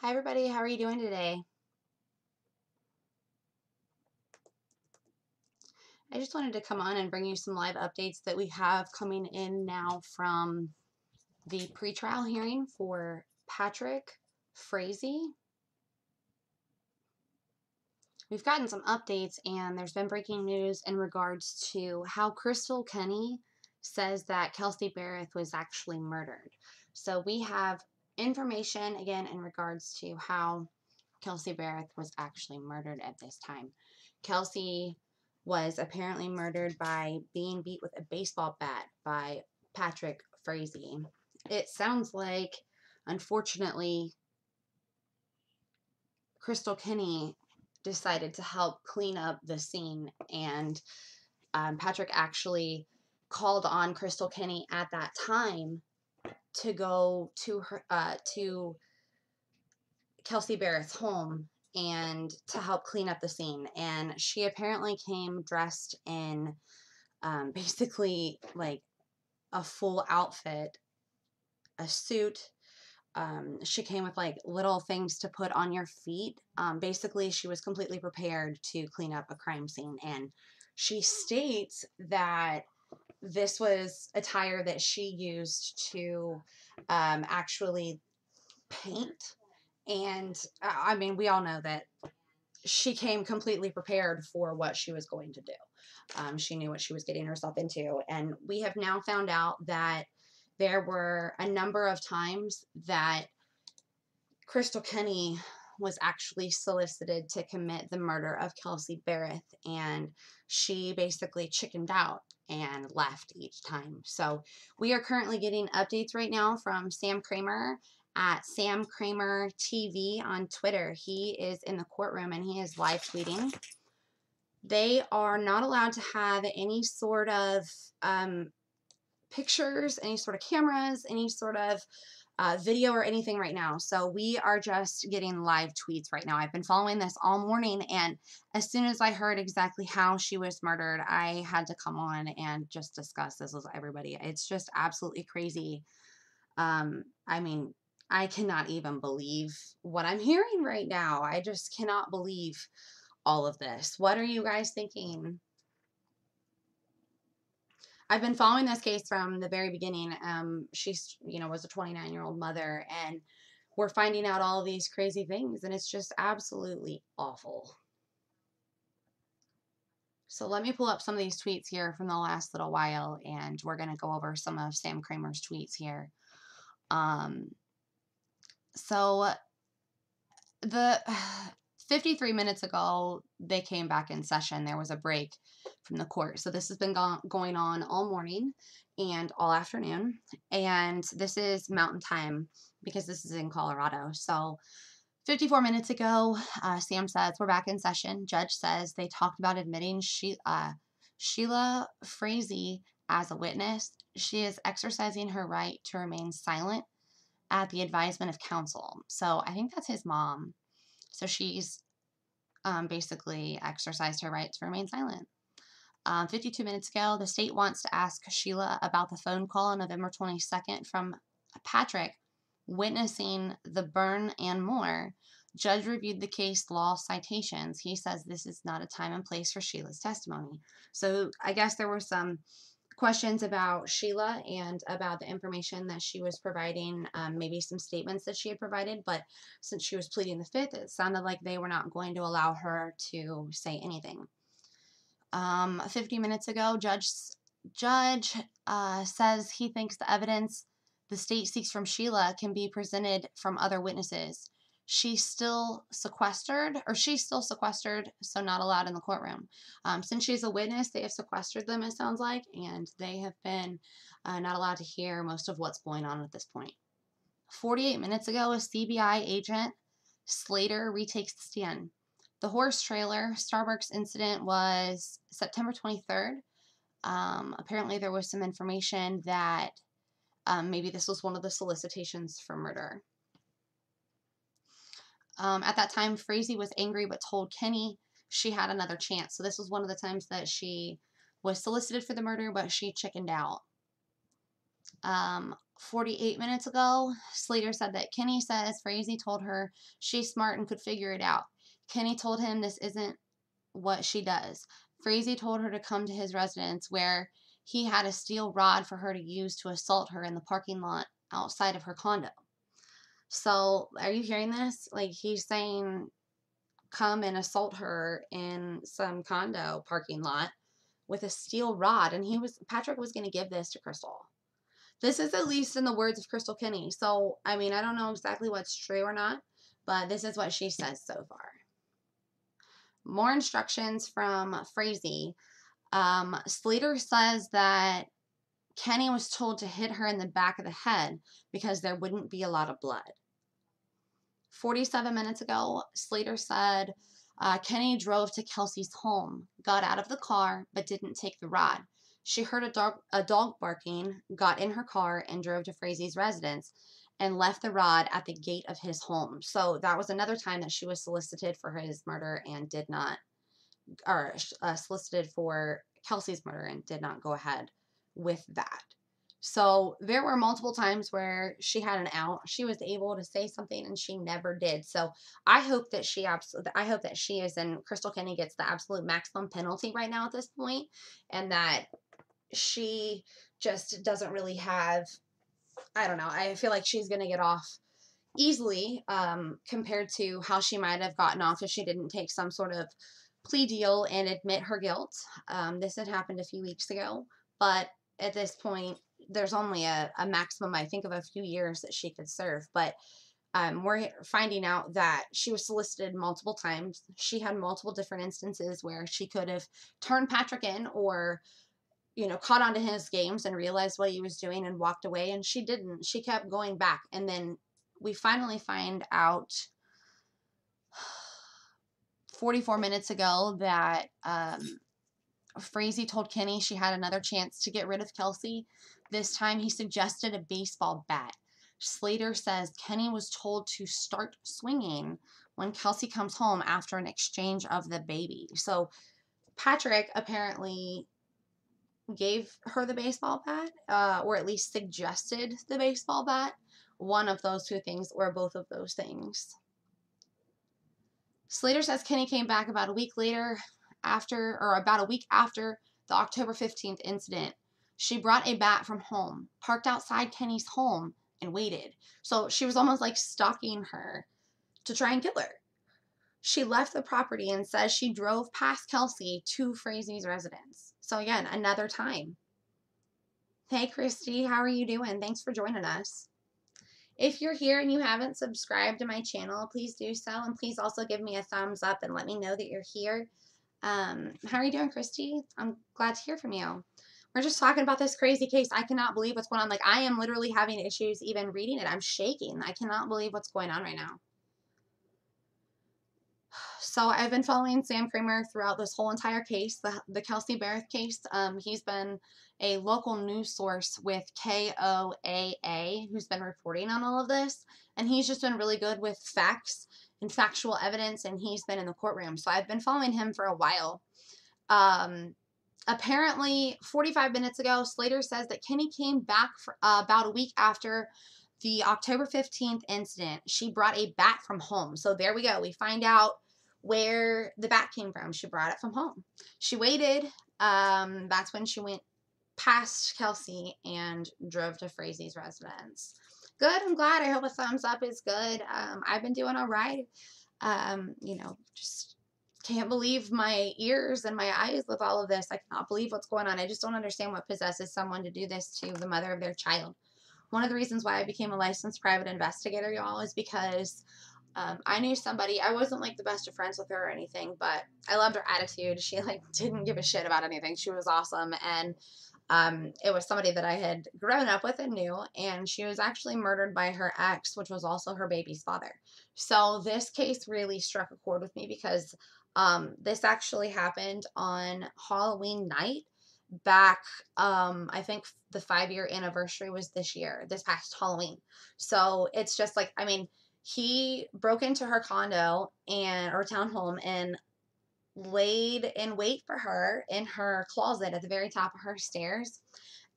Hi everybody, how are you doing today? I just wanted to come on and bring you some live updates that we have coming in now from the pretrial hearing for Patrick Frazee. We've gotten some updates and there's been breaking news in regards to how Krystal Kenny says that Kelsey Berreth was actually murdered. So we have information again in regards to how Kelsey Berreth was actually murdered at this time. Kelsey was apparently murdered by being beat with a baseball bat by Patrick Frazee. It sounds like, unfortunately, Krystal Kenny decided to help clean up the scene, and Patrick actually called on Krystal Kenny at that time to go to her to Kelsey Berreth's home and to help clean up the scene. And she apparently came dressed in basically like a full outfit, a suit. She came with like little things to put on your feet. Basically, she was completely prepared to clean up a crime scene. And she states that this was attire that she used to actually paint. And I mean, we all know that she came completely prepared for what she was going to do. She knew what she was getting herself into. And we have now found out that there were a number of times that Krystal Kenny was actually solicited to commit the murder of Kelsey Berreth, and she basically chickened out and left each time. So we are currently getting updates right now from Sam Kramer at Sam Kramer TV on Twitter. He is in the courtroom and he is live tweeting. They are not allowed to have any sort of pictures, any sort of cameras, any sort of video or anything right now. So we are just getting live tweets right now. I've been following this all morning, and as soon as I heard exactly how she was murdered, I had to come on and just discuss this with everybody. It's just absolutely crazy. I mean, I cannot even believe what I'm hearing right now. I just cannot believe all of this. What are you guys thinking? I've been following this case from the very beginning. She's, was a 29-year-old mother, and we're finding out all of these crazy things, and it's just absolutely awful. So let me pull up some of these tweets here from the last little while, and we're going to go over some of Sam Kramer's tweets here. So the 53 minutes ago, they came back in session. There was a break from the court. So this has been going on all morning and all afternoon. And this is Mountain Time because this is in Colorado. So 54 minutes ago, Sam says, we're back in session. Judge says they talked about admitting Sheila Frazee as a witness. She is exercising her right to remain silent at the advisement of counsel. So I think that's his mom. So she's basically exercised her right to remain silent. 52 minutes ago, the state wants to ask Sheila about the phone call on November 22nd from Patrick witnessing the burn and more. Judge reviewed the case law citations. He says this is not a time and place for Sheila's testimony. So I guess there were some questions about Sheila and about the information that she was providing, maybe some statements that she had provided, but since she was pleading the fifth, it sounded like they were not going to allow her to say anything. 50 minutes ago, judge says he thinks the evidence the state seeks from Sheila can be presented from other witnesses. She's still sequestered, so not allowed in the courtroom. Since she's a witness, they have sequestered them, it sounds like, and they have been not allowed to hear most of what's going on at this point. 48 minutes ago, a CBI agent, Slater, retakes the stand. The horse trailer Starbucks incident was September 23rd. Apparently, there was some information that maybe this was one of the solicitations for murder. At that time, Frazee was angry but told Kenney she had another chance. So this was one of the times that she was solicited for the murder, but she chickened out. 48 minutes ago, Slater said that Kenney says Frazee told her she's smart and could figure it out. Kenney told him this isn't what she does. Frazee told her to come to his residence where he had a steel rod for her to use to assault her in the parking lot outside of her condo. So, are you hearing this? Like, he's saying come and assault her in some condo parking lot with a steel rod, and Patrick was going to give this to Krystal. This is at least in the words of Krystal Kenny. So, I mean, I don't know exactly what's true or not, but this is what she says so far. More instructions from Frazee. Slater says that Kenney was told to hit her in the back of the head because there wouldn't be a lot of blood. 47 minutes ago, Slater said Kenney drove to Kelsey's home, got out of the car, but didn't take the rod. She heard a dog barking, got in her car, and drove to Frazee's residence and left the rod at the gate of his home. So that was another time that she was solicited for his murder and did not, or solicited for Kelsey's murder and did not go ahead with that. So there were multiple times where she had an out. She was able to say something and she never did. So I hope that she is, and Krystal Kenny gets the absolute maximum penalty right now at this point, and that she just doesn't really have, I don't know, I feel like she's going to get off easily compared to how she might have gotten off if she didn't take some sort of plea deal and admit her guilt. This had happened a few weeks ago, but at this point, there's only a maximum, I think, of a few years that she could serve. But we're finding out that she was solicited multiple times. She had multiple different instances where she could have turned Patrick in or, you know, caught onto his games and realized what he was doing and walked away. And she didn't. She kept going back. And then we finally find out 44 minutes ago that Frazee told Kenney she had another chance to get rid of Kelsey. This time he suggested a baseball bat. Slater says Kenney was told to start swinging when Kelsey comes home after an exchange of the baby. So Patrick apparently gave her the baseball bat, or at least suggested the baseball bat. One of those two things, or both of those things. Slater says Kenney came back about a week later, about a week after the October 15th incident. She brought a bat from home, parked outside Kenney's home, and waited. So she was almost like stalking her to try and kill her. She left the property and says she drove past Kelsey to Frazee's residence. So again, another time. Hey, Christy, how are you doing? Thanks for joining us. If you're here and you haven't subscribed to my channel, please do so. And please also give me a thumbs up and let me know that you're here. How are you doing, Christy? I'm glad to hear from you. We're just talking about this crazy case. I cannot believe what's going on. Like, I am literally having issues even reading it. I'm shaking. I cannot believe what's going on right now. So I've been following Sam Kramer throughout this whole entire case, the Kelsey Berreth case. He's been a local news source with KOAA who's been reporting on all of this. And he's just been really good with facts and factual evidence, and he's been in the courtroom. So I've been following him for a while. Apparently, 45 minutes ago, Slater says that Kenney came back for, about a week after the October 15th incident. She brought a bat from home. So there we go. We find out where the bat came from. She brought it from home. She waited. That's when she went past Kelsey and drove to Frazee's residence. Good. I'm glad. I hope a thumbs up is good. I've been doing all right. You know, just can't believe my ears and my eyes with all of this. I cannot believe what's going on. I just don't understand what possesses someone to do this to the mother of their child. One of the reasons why I became a licensed private investigator, y'all, is because I knew somebody. I wasn't like the best of friends with her or anything, but I loved her attitude. She like didn't give a shit about anything. She was awesome. And it was somebody that I had grown up with and knew, and she was actually murdered by her ex, which was also her baby's father. So this case really struck a chord with me because this actually happened on Halloween night back, I think the 5-year anniversary was this past Halloween. So it's just like, I mean, he broke into her condo or townhome and laid in wait for her in her closet at the very top of her stairs.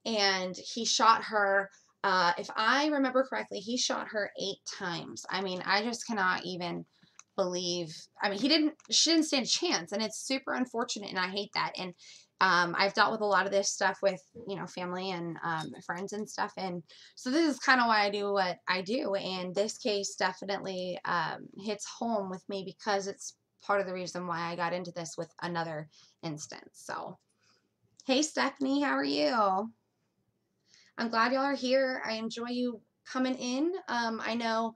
And he shot her if I remember correctly, he shot her 8 times. I mean, I just cannot even believe, I mean, she didn't stand a chance, and it's super unfortunate, and I hate that. And I've dealt with a lot of this stuff with, you know, family and friends and stuff, and so this is kind of why I do what I do, and this case definitely hits home with me because it's part of the reason why I got into this with another instance. So, hey Stephanie, how are you? I'm glad y'all are here. I enjoy you coming in. I know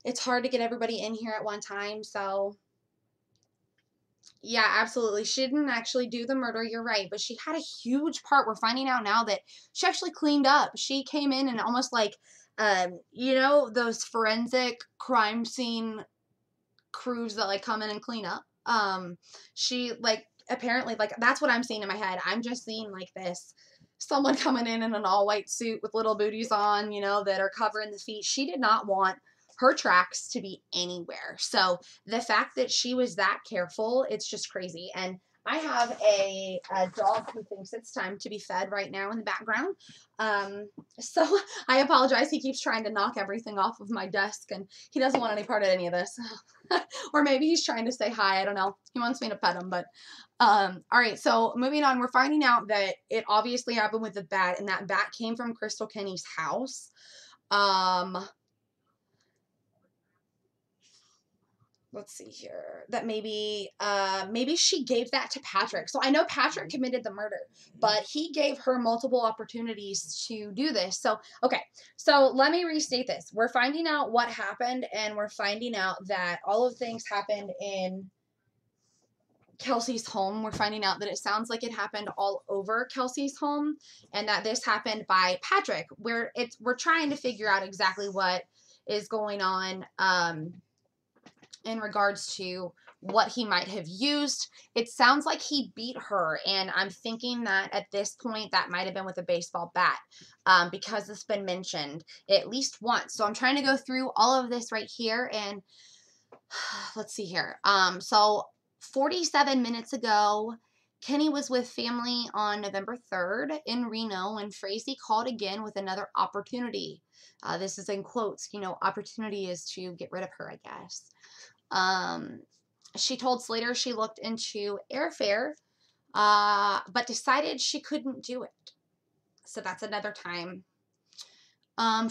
it's hard to get everybody in here at one time, so yeah, absolutely. She didn't actually do the murder, you're right, but she had a huge part. We're finding out now that she actually cleaned up. She came in and almost like, you know, those forensic crime scene crews that like come in and clean up. She like apparently like that's what I'm seeing in my head. I'm just seeing like this someone coming in an all white suit with little booties on, you know, that are covering the feet. She did not want her tracks to be anywhere. So the fact that she was that careful, it's just crazy. And I have a dog who thinks it's time to be fed right now in the background. So I apologize. He keeps trying to knock everything off of my desk, and he doesn't want any part of any of this. Or maybe he's trying to say hi. I don't know. He wants me to pet him, but all right. So moving on, we're finding out that it obviously happened with the bat, and that bat came from Krystal Kenny's house. Let's see here, that maybe she gave that to Patrick. So I know Patrick committed the murder, but he gave her multiple opportunities to do this. So, okay. So let me restate this. We're finding out what happened, and we're finding out that all of things happened in Kelsey's home. We're finding out that it sounds like it happened all over Kelsey's home, and that this happened by Patrick, where we're trying to figure out exactly what is going on, in regards to what he might have used. It sounds like he beat her, and I'm thinking that at this point that might have been with a baseball bat, because it's been mentioned at least once. So I'm trying to go through all of this right here, and let's see here. So 47 minutes ago, Kenney was with family on November 3rd in Reno, and Frazee called again with another opportunity. This is in quotes, you know, opportunity is to get rid of her, I guess. She told Slater she looked into airfare, but decided she couldn't do it. So that's another time.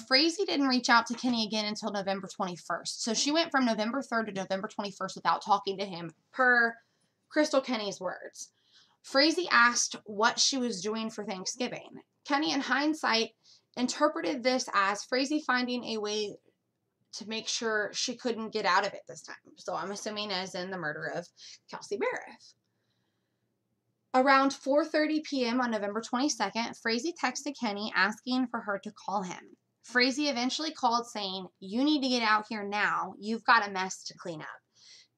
Frazee didn't reach out to Kenney again until November 21st. So she went from November 3rd to November 21st without talking to him, per Krystal Kenny's words. Frazee asked what she was doing for Thanksgiving. Kenney, in hindsight, interpreted this as Frazee finding a way to make sure she couldn't get out of it this time. So I'm assuming as in the murder of Kelsey Berreth. Around 4:30 p.m. on November 22nd, Frazee texted Kenney asking for her to call him. Frazee eventually called saying, "You need to get out here now. You've got a mess to clean up."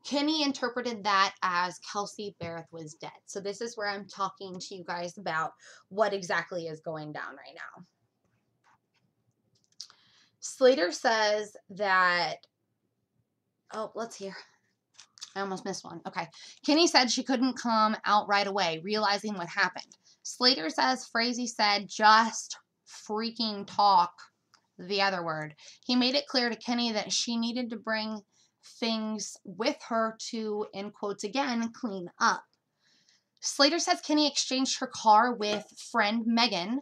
Kenney interpreted that as Kelsey Berreth was dead. So this is where I'm talking to you guys about what exactly is going down right now. Slater says that, oh, let's hear. I almost missed one. Okay. Kenney said she couldn't come out right away, realizing what happened. Slater says Frazee said, "Just freaking talk," the other word. He made it clear to Kenney that she needed to bring things with her to, in quotes again, clean up. Slater says Kenney exchanged her car with friend Megan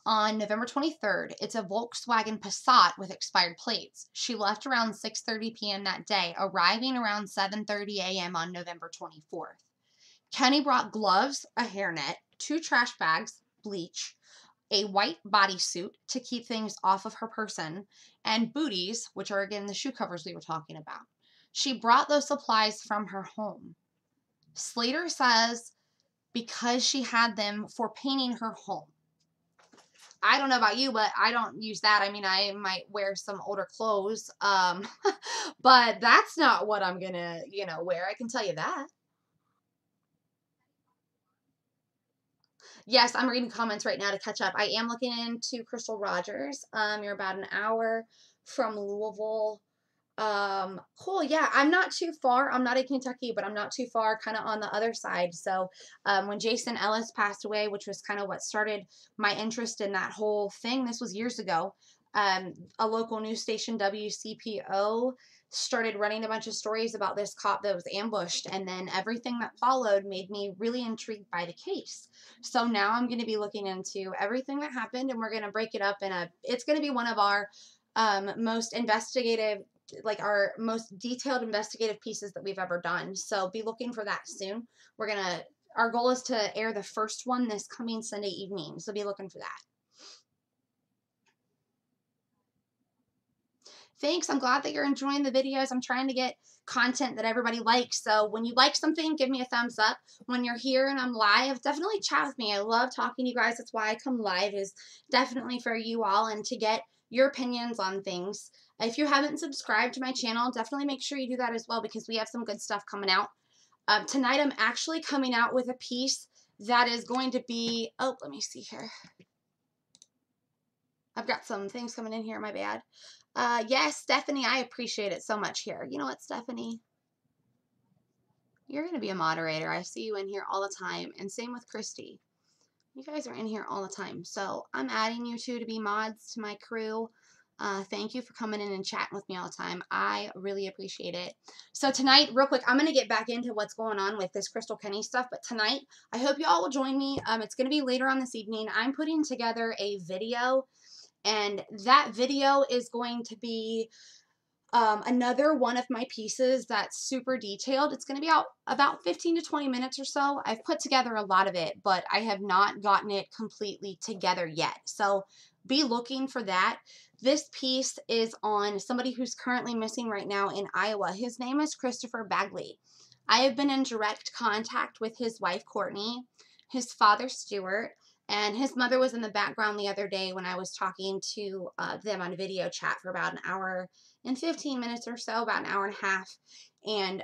on November 23rd. It's a Volkswagen Passat with expired plates. She left around 6:30 p.m. that day, arriving around 7:30 a.m. on November 24th. Kenney brought gloves, a hairnet, 2 trash bags, bleach, a white bodysuit to keep things off of her person, and booties, which are again the shoe covers we were talking about. She brought those supplies from her home. Slater says because she had them for painting her home. I don't know about you, but I don't use that. I mean, I might wear some older clothes, but that's not what I'm gonna, you know, wear. I can tell you that. Yes, I'm reading comments right now to catch up. I am looking into Crystal Rogers. You're about an hour from Louisville. Cool. Yeah, I'm not too far. I'm not in Kentucky, but I'm not too far, kind of on the other side. So, when Jason Ellis passed away, which was kind of what started my interest in that whole thing, this was years ago. A local news station, WCPO, started running a bunch of stories about this cop that was ambushed, and then everything that followed made me really intrigued by the case. So now I'm going to be looking into everything that happened, and we're going to break it up in it's going to be one of our most investigative, like our most detailed investigative pieces that we've ever done. So be looking for that soon. Our goal is to air the first one this coming Sunday evening. So be looking for that. Thanks. I'm glad that you're enjoying the videos. I'm trying to get content that everybody likes. So when you like something, give me a thumbs up. When you're here and I'm live, definitely chat with me. I love talking to you guys. That's why I come live, is definitely for you all and to get your opinions on things. If you haven't subscribed to my channel, definitely make sure you do that as well, because we have some good stuff coming out. Tonight I'm actually coming out with a piece that is going to be, oh, let me see here. I've got some things coming in here, my bad. Yes, Stephanie, I appreciate it so much here. You know what, Stephanie? You're going to be a moderator. I see you in here all the time. And same with Christy. You guys are in here all the time. So I'm adding you two to be mods to my crew. Thank you for coming in and chatting with me all the time. I really appreciate it. So tonight, real quick, I'm going to get back into what's going on with this Krystal Kenny stuff. But tonight, I hope you all will join me. It's going to be later on this evening. I'm putting together a video. And that video is going to be another one of my pieces that's super detailed. It's going to be out about 15 to 20 minutes or so. I've put together a lot of it, but I have not gotten it completely together yet. So be looking for that. This piece is on somebody who's currently missing right now in Iowa. His name is Christopher Bagley. I have been in direct contact with his wife, Courtney, his father, Stuart, and his mother was in the background the other day when I was talking to them on video chat for about an hour and 15 minutes or so, about an hour and a half. And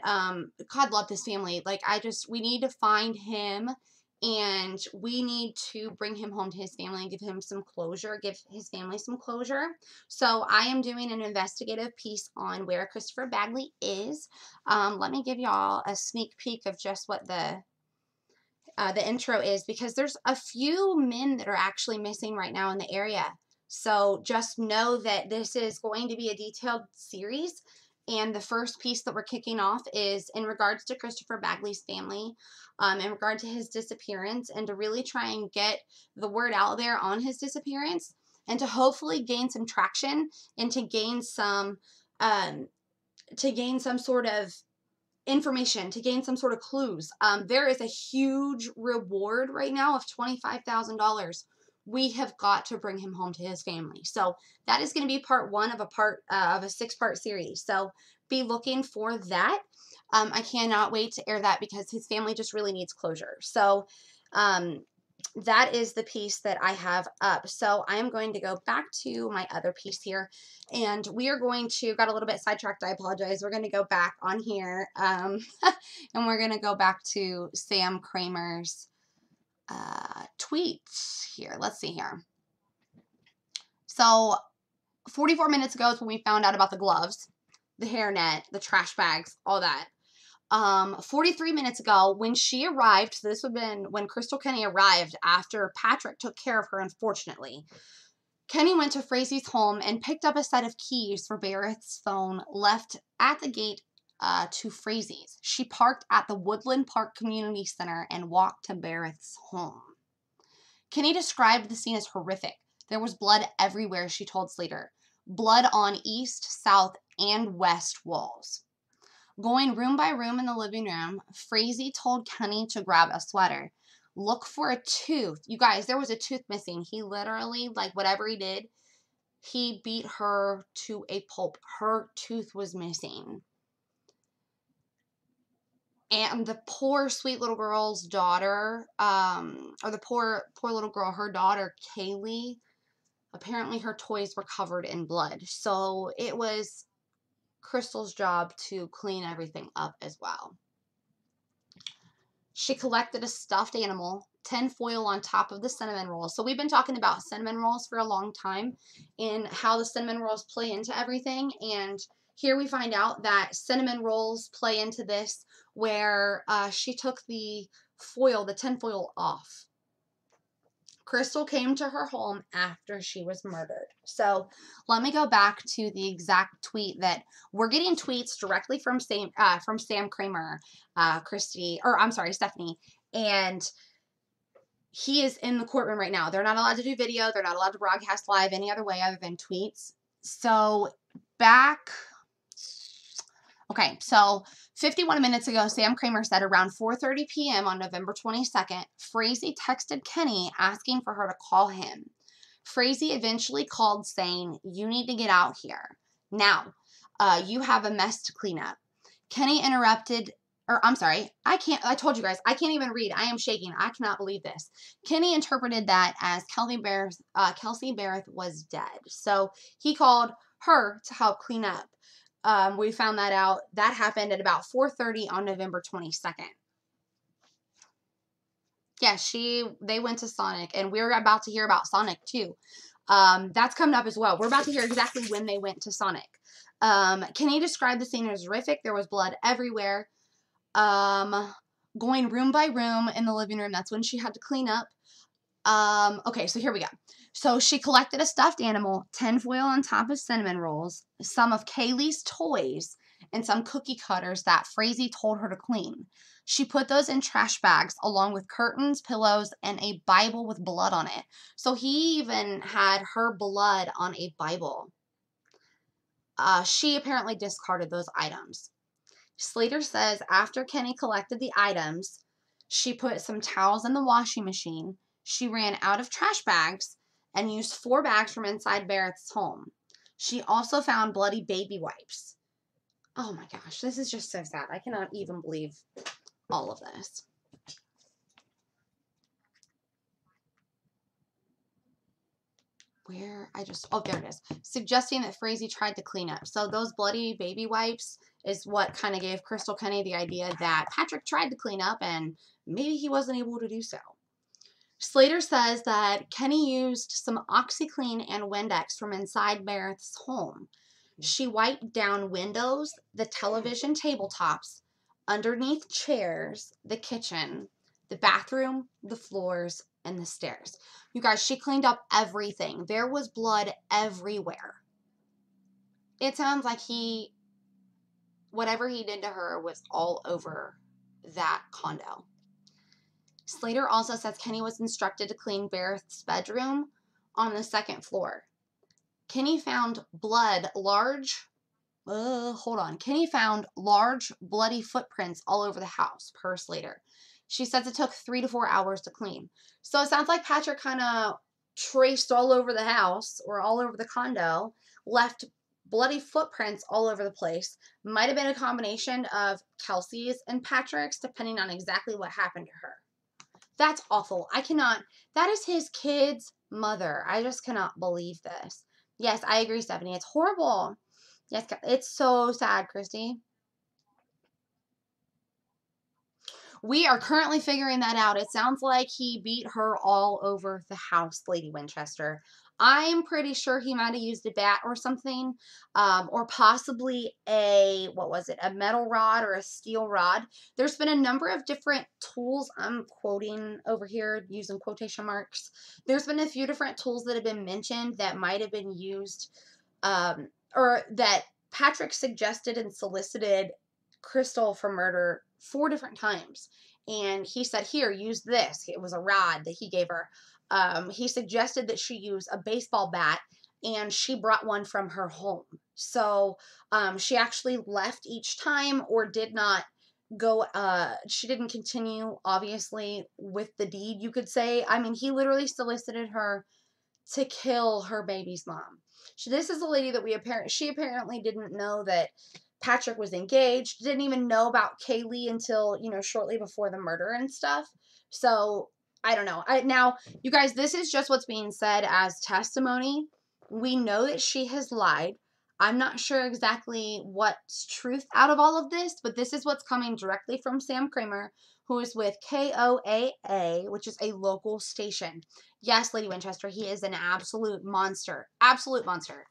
God love this family. Like, we need to find him, and we need to bring him home to his family and give him some closure, give his family some closure. So I am doing an investigative piece on where Christopher Bagley is. Let me give y'all a sneak peek of just what the intro is, because there's a few men that are actually missing right now in the area. So just know that this is going to be a detailed series. And the first piece that we're kicking off is in regards to Christopher Bagley's family, in regard to his disappearance, and to really try and get the word out there on his disappearance, and to hopefully gain some traction, and to gain some sort of information, to gain some sort of clues. There is a huge reward right now of $25,000. We have got to bring him home to his family. So that is going to be part one of a 6-part series. So be looking for that. I cannot wait to air that, because his family just really needs closure. So that is the piece that I have up. So I am going to go back to my other piece here, and we are going to, got a little bit sidetracked, I apologize. We're going to go back on here, and we're going to go back to Sam Kramer's tweet here. Let's see here. So 44 minutes ago is when we found out about the gloves, the hairnet, the trash bags, all that. 43 minutes ago, when she arrived, so this would have been when Krystal Kenny arrived after Patrick took care of her, unfortunately. Kenney went to Frazee's home and picked up a set of keys for Berreth's phone left at the gate to Frazee's. She parked at the Woodland Park Community Center and walked to Berreth's home. Kenney described the scene as horrific. There was blood everywhere, she told Slater. Blood on east, south, and west walls. Going room by room in the living room, Frazee told Kenney to grab a sweater. Look for a tooth. You guys, there was a tooth missing. He literally, like, whatever he did, he beat her to a pulp. Her tooth was missing. And the poor, sweet little girl's daughter, or the poor little girl, her daughter, Kaylee, apparently her toys were covered in blood. So it was Krystal's job to clean everything up as well. She collected a stuffed animal, tinfoil on top of the cinnamon rolls. So we've been talking about cinnamon rolls for a long time and how the cinnamon rolls play into everything. And Here we find out that cinnamon rolls play into this, where she took the foil, the tinfoil off. Krystal came to her home after she was murdered. So let me go back to the exact tweet that we're getting tweets directly from Sam Kramer, Stephanie, and he is in the courtroom right now. They're not allowed to do video. They're not allowed to broadcast live any other way other than tweets. So okay, so 51 minutes ago, Sam Kramer said around 4:30 p.m. on November 22nd, Frazee texted Kenney asking for her to call him. Frazee eventually called saying, "You need to get out here. Now, you have a mess to clean up." Kenney interrupted, I told you guys, I can't even read. I am shaking. I cannot believe this. Kenney interpreted that as Kelsey Berreth was dead. So he called her to help clean up. We found that out. That happened at about 4:30 on November 22nd. Yeah, they went to Sonic, and we're about to hear about Sonic too. That's coming up as well. We're about to hear exactly when they went to Sonic. Kenney described the scene as horrific. There was blood everywhere. Going room by room in the living room. That's when she had to clean up. Okay, so here we go. So she collected a stuffed animal, tinfoil on top of cinnamon rolls, some of Kaylee's toys, and some cookie cutters that Frazee told her to clean. She put those in trash bags along with curtains, pillows, and a Bible with blood on it. So he even had her blood on a Bible. She apparently discarded those items. Slater says after Kenney collected the items, she put some towels in the washing machine. She ran out of trash bags and used 4 bags from inside Berreth's home. She also found bloody baby wipes. Oh my gosh, this is just so sad. I cannot even believe all of this. There it is. Suggesting that Frazee tried to clean up. So those bloody baby wipes is what kind of gave Krystal Kenny the idea that Patrick tried to clean up and maybe he wasn't able to do so. Slater says that Kenney used some OxyClean and Windex from inside Berreth's home. She wiped down windows, the television tabletops, underneath chairs, the kitchen, the bathroom, the floors, and the stairs. You guys, she cleaned up everything. There was blood everywhere. It sounds like whatever he did to her was all over that condo. Slater also says Kenney was instructed to clean Berreth's bedroom on the 2nd floor. Kenney found Kenney found large bloody footprints all over the house, per Slater. She says it took 3 to 4 hours to clean. So it sounds like Patrick kind of traced all over the house or all over the condo, left bloody footprints all over the place. Might have been a combination of Kelsey's and Patrick's, depending on exactly what happened to her. That's awful. That is his kid's mother. I just cannot believe this. Yes, I agree, Stephanie. It's horrible. Yes, it's so sad, Christy. We are currently figuring that out. It sounds like he beat her all over the house, Lady Winchester. I'm pretty sure he might have used a bat or something, or possibly a metal rod or a steel rod. There's been a number of different tools. I'm quoting over here using quotation marks. There's been a few different tools that have been mentioned that might have been used, or that Patrick suggested and solicited Krystal for murder 4 different times. And he said, here, use this. It was a rod that he gave her. He suggested that she use a baseball bat, and she brought one from her home. So she actually left each time, or did not go, she didn't continue, obviously, with the deed, you could say. I mean, he literally solicited her to kill her baby's mom. This is a lady that she apparently didn't know that Patrick was engaged, didn't even know about Kaylee until, shortly before the murder and stuff. So, I don't know. Now, you guys, this is just what's being said as testimony. We know that she has lied. I'm not sure exactly what's truth out of all of this, but this is what's coming directly from Sam Kramer, who is with KOAA, which is a local station. Yes, Lady Winchester, he is an absolute monster. Absolute monster.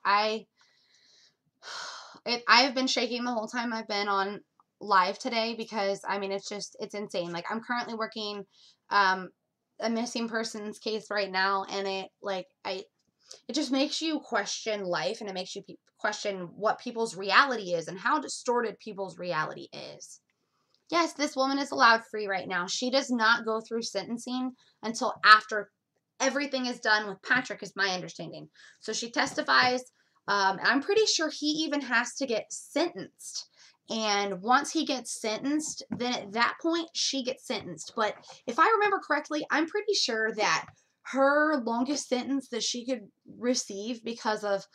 I have been shaking the whole time I've been on live today because, I mean, it's insane. Like, I'm currently working a missing persons case right now, and it just makes you question life, and it makes you question what people's reality is and how distorted people's reality is. Yes, this woman is allowed free right now. She does not go through sentencing until after everything is done with Patrick, is my understanding. So she testifies. I'm pretty sure he even has to get sentenced. And once he gets sentenced, then at that point, she gets sentenced. But if I remember correctly, I'm pretty sure that her longest sentence that she could receive because of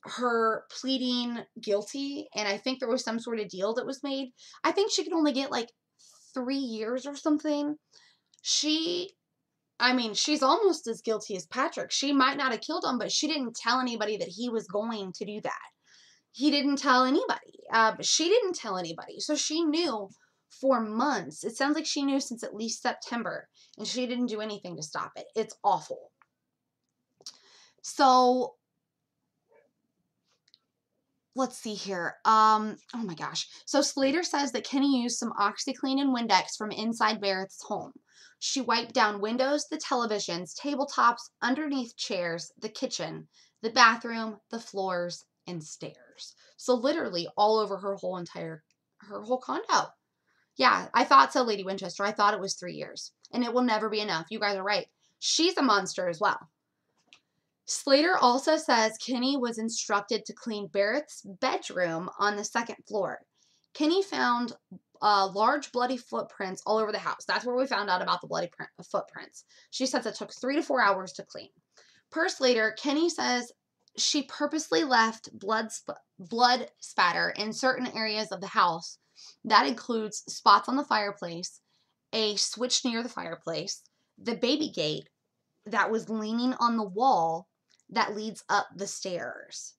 her pleading guilty, and I think there was some sort of deal that was made, I think she could only get like 3 years or something. I mean, she's almost as guilty as Patrick. She might not have killed him, but she didn't tell anybody that he was going to do that. He didn't tell anybody. She didn't tell anybody. So she knew for months. It sounds like she knew since at least September, and she didn't do anything to stop it. It's awful. So let's see here. Oh my gosh. So Slater says that Kenney used some OxyClean and Windex from inside Berreth's home. She wiped down windows, the televisions, tabletops, underneath chairs, the kitchen, the bathroom, the floors, and stairs. So literally all over her whole condo. Yeah, I thought so, Lady Winchester. I thought it was 3 years. And it will never be enough. You guys are right. She's a monster as well. Slater also says Kenney was instructed to clean Berreth's bedroom on the second floor. Kenney found large bloody footprints all over the house. That's where we found out about the bloody footprints. She says it took 3 to 4 hours to clean. Per Slater, Kenney says she purposely left blood spatter in certain areas of the house. That includes spots on the fireplace, a switch near the fireplace, the baby gate that was leaning on the wall that leads up the stairs.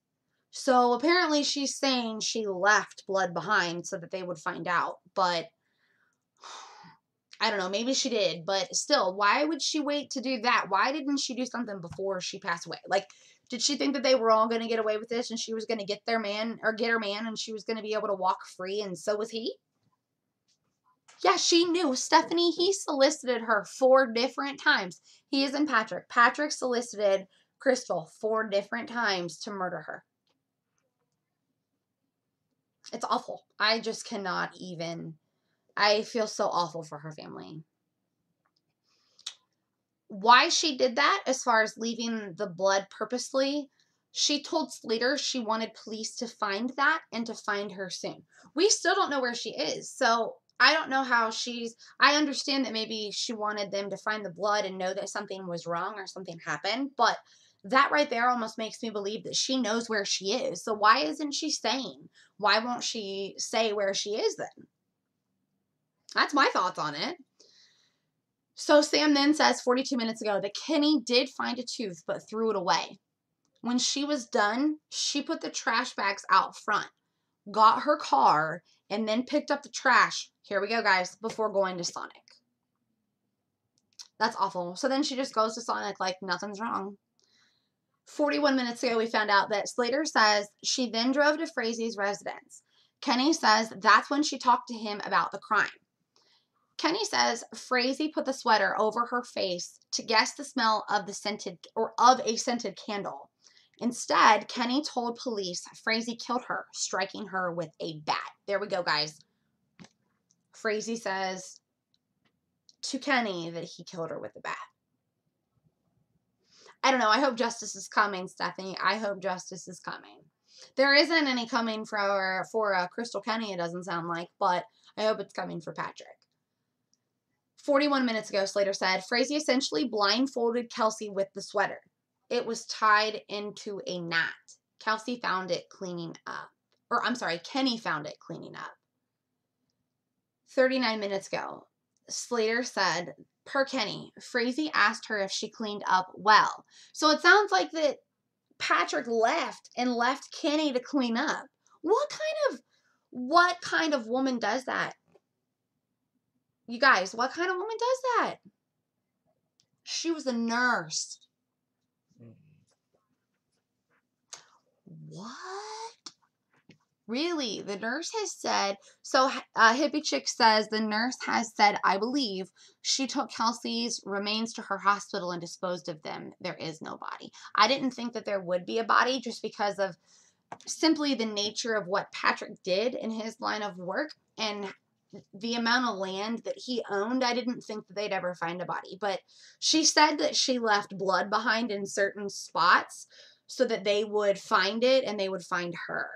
So apparently she's saying she left blood behind so that they would find out. But I don't know, maybe she did. But still, why would she wait to do that? Why didn't she do something before she passed away? Like, did she think that they were all going to get away with this and she was going to get her man and she was going to be able to walk free, and so was he? Yeah, she knew. Stephanie, he solicited her 4 different times. He is in Patrick. Patrick solicited Krystal 4 different times to murder her. It's awful. I just cannot even. I feel so awful for her family. Why she did that, as far as leaving the blood purposely, she told Slater she wanted police to find that and to find her soon. We still don't know where she is, so I don't know how I understand that maybe she wanted them to find the blood and know that something was wrong or something happened, but that right there almost makes me believe that she knows where she is. So why isn't she saying? Why won't she say where she is then? That's my thoughts on it. So Sam then says 42 minutes ago that Kenney did find a tooth but threw it away. When she was done, she put the trash bags out front, got her car, and then picked up the trash. Here we go, guys, before going to Sonic. That's awful. So then she just goes to Sonic like nothing's wrong. 41 minutes ago, we found out that Slater says she then drove to Frazee's residence. Kenney says that's when she talked to him about the crime. Kenney says Frazee put the sweater over her face to guess the smell of a scented candle. Instead, Kenney told police Frazee killed her, striking her with a bat. There we go, guys. Frazee says to Kenney that he killed her with a bat. I don't know. I hope justice is coming, Stephanie. I hope justice is coming. There isn't any coming for Krystal Kenny, it doesn't sound like, but I hope it's coming for Patrick. 41 minutes ago, Slater said, Frazee essentially blindfolded Kelsey with the sweater. It was tied into a knot. Kelsey found it cleaning up. Kenney found it cleaning up. 39 minutes ago, Slater said, per Kenney, Frazee asked her if she cleaned up well. So it sounds like that Patrick left Kenney to clean up. What kind of woman does that? You guys, what kind of woman does that? She was a nurse. What? Really? The nurse has said, so Hippie Chick says the nurse has said, I believe, she took Kelsey's remains to her hospital and disposed of them. There is no body. I didn't think that there would be a body just because of simply the nature of what Patrick did in his line of work and the amount of land that he owned. I didn't think that they'd ever find a body. But she said that she left blood behind in certain spots so that they would find it and they would find her.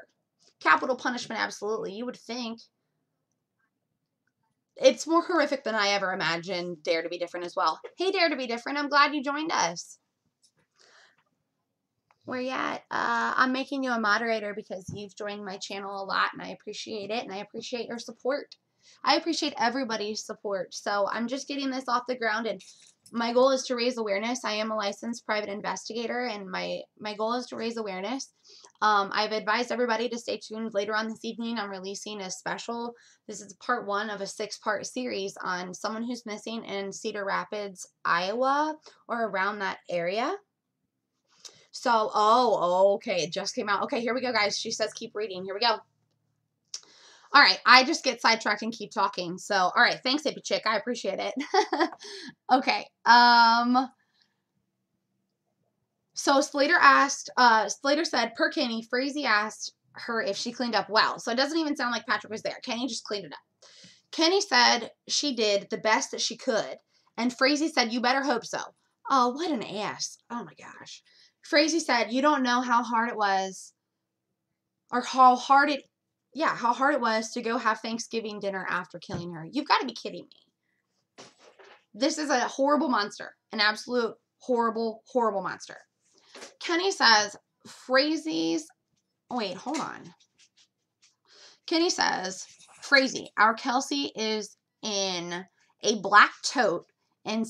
Capital punishment, absolutely. You would think. It's more horrific than I ever imagined. Dare to be different as well. Hey, Dare to be different. I'm glad you joined us. Where you at? I'm making you a moderator because you've joined my channel a lot and I appreciate it and I appreciate your support. I appreciate everybody's support. So I'm just getting this off the ground and my goal is to raise awareness. I am a licensed private investigator and my goal is to raise awareness. I've advised everybody to stay tuned. Later on this evening, I'm releasing a special. This is part 1 of a 6-part series on someone who's missing in Cedar Rapids, Iowa, or around that area. So, okay, it just came out. Okay, here we go, guys. She says keep reading. Here we go. All right, I just get sidetracked and keep talking. So, all right, thanks, Hippie Chick. I appreciate it. Okay, so Slater said, per Kenney, Frazee asked her if she cleaned up well. So it doesn't even sound like Patrick was there. Kenney just cleaned it up. Kenney said she did the best that she could. And Frazee said, you better hope so. Oh, what an ass. Oh, my gosh. Frazee said, you don't know how hard it was, or how hard it was to go have Thanksgiving dinner after killing her. You've got to be kidding me. This is a horrible monster. An absolute horrible, horrible monster. Kenney says, wait, hold on. Kenney says, Frazee, our Kelsey is in a black tote and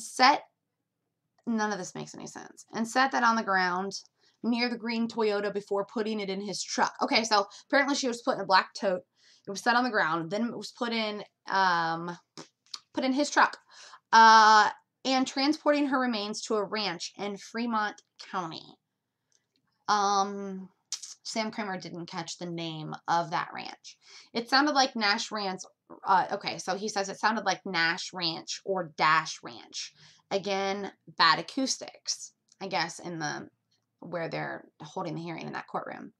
none of this makes any sense, and set that on the ground near the green Toyota before putting it in his truck. Okay, so apparently she was put in a black tote. It was set on the ground. Then it was put in his truck. And transporting her remains to a ranch in Fremont County. Sam Kramer didn't catch the name of that ranch. It sounded like Nash Ranch. Okay, so he says it sounded like Nash Ranch or Dash Ranch. Again, bad acoustics, I guess, where they're holding the hearing in that courtroom.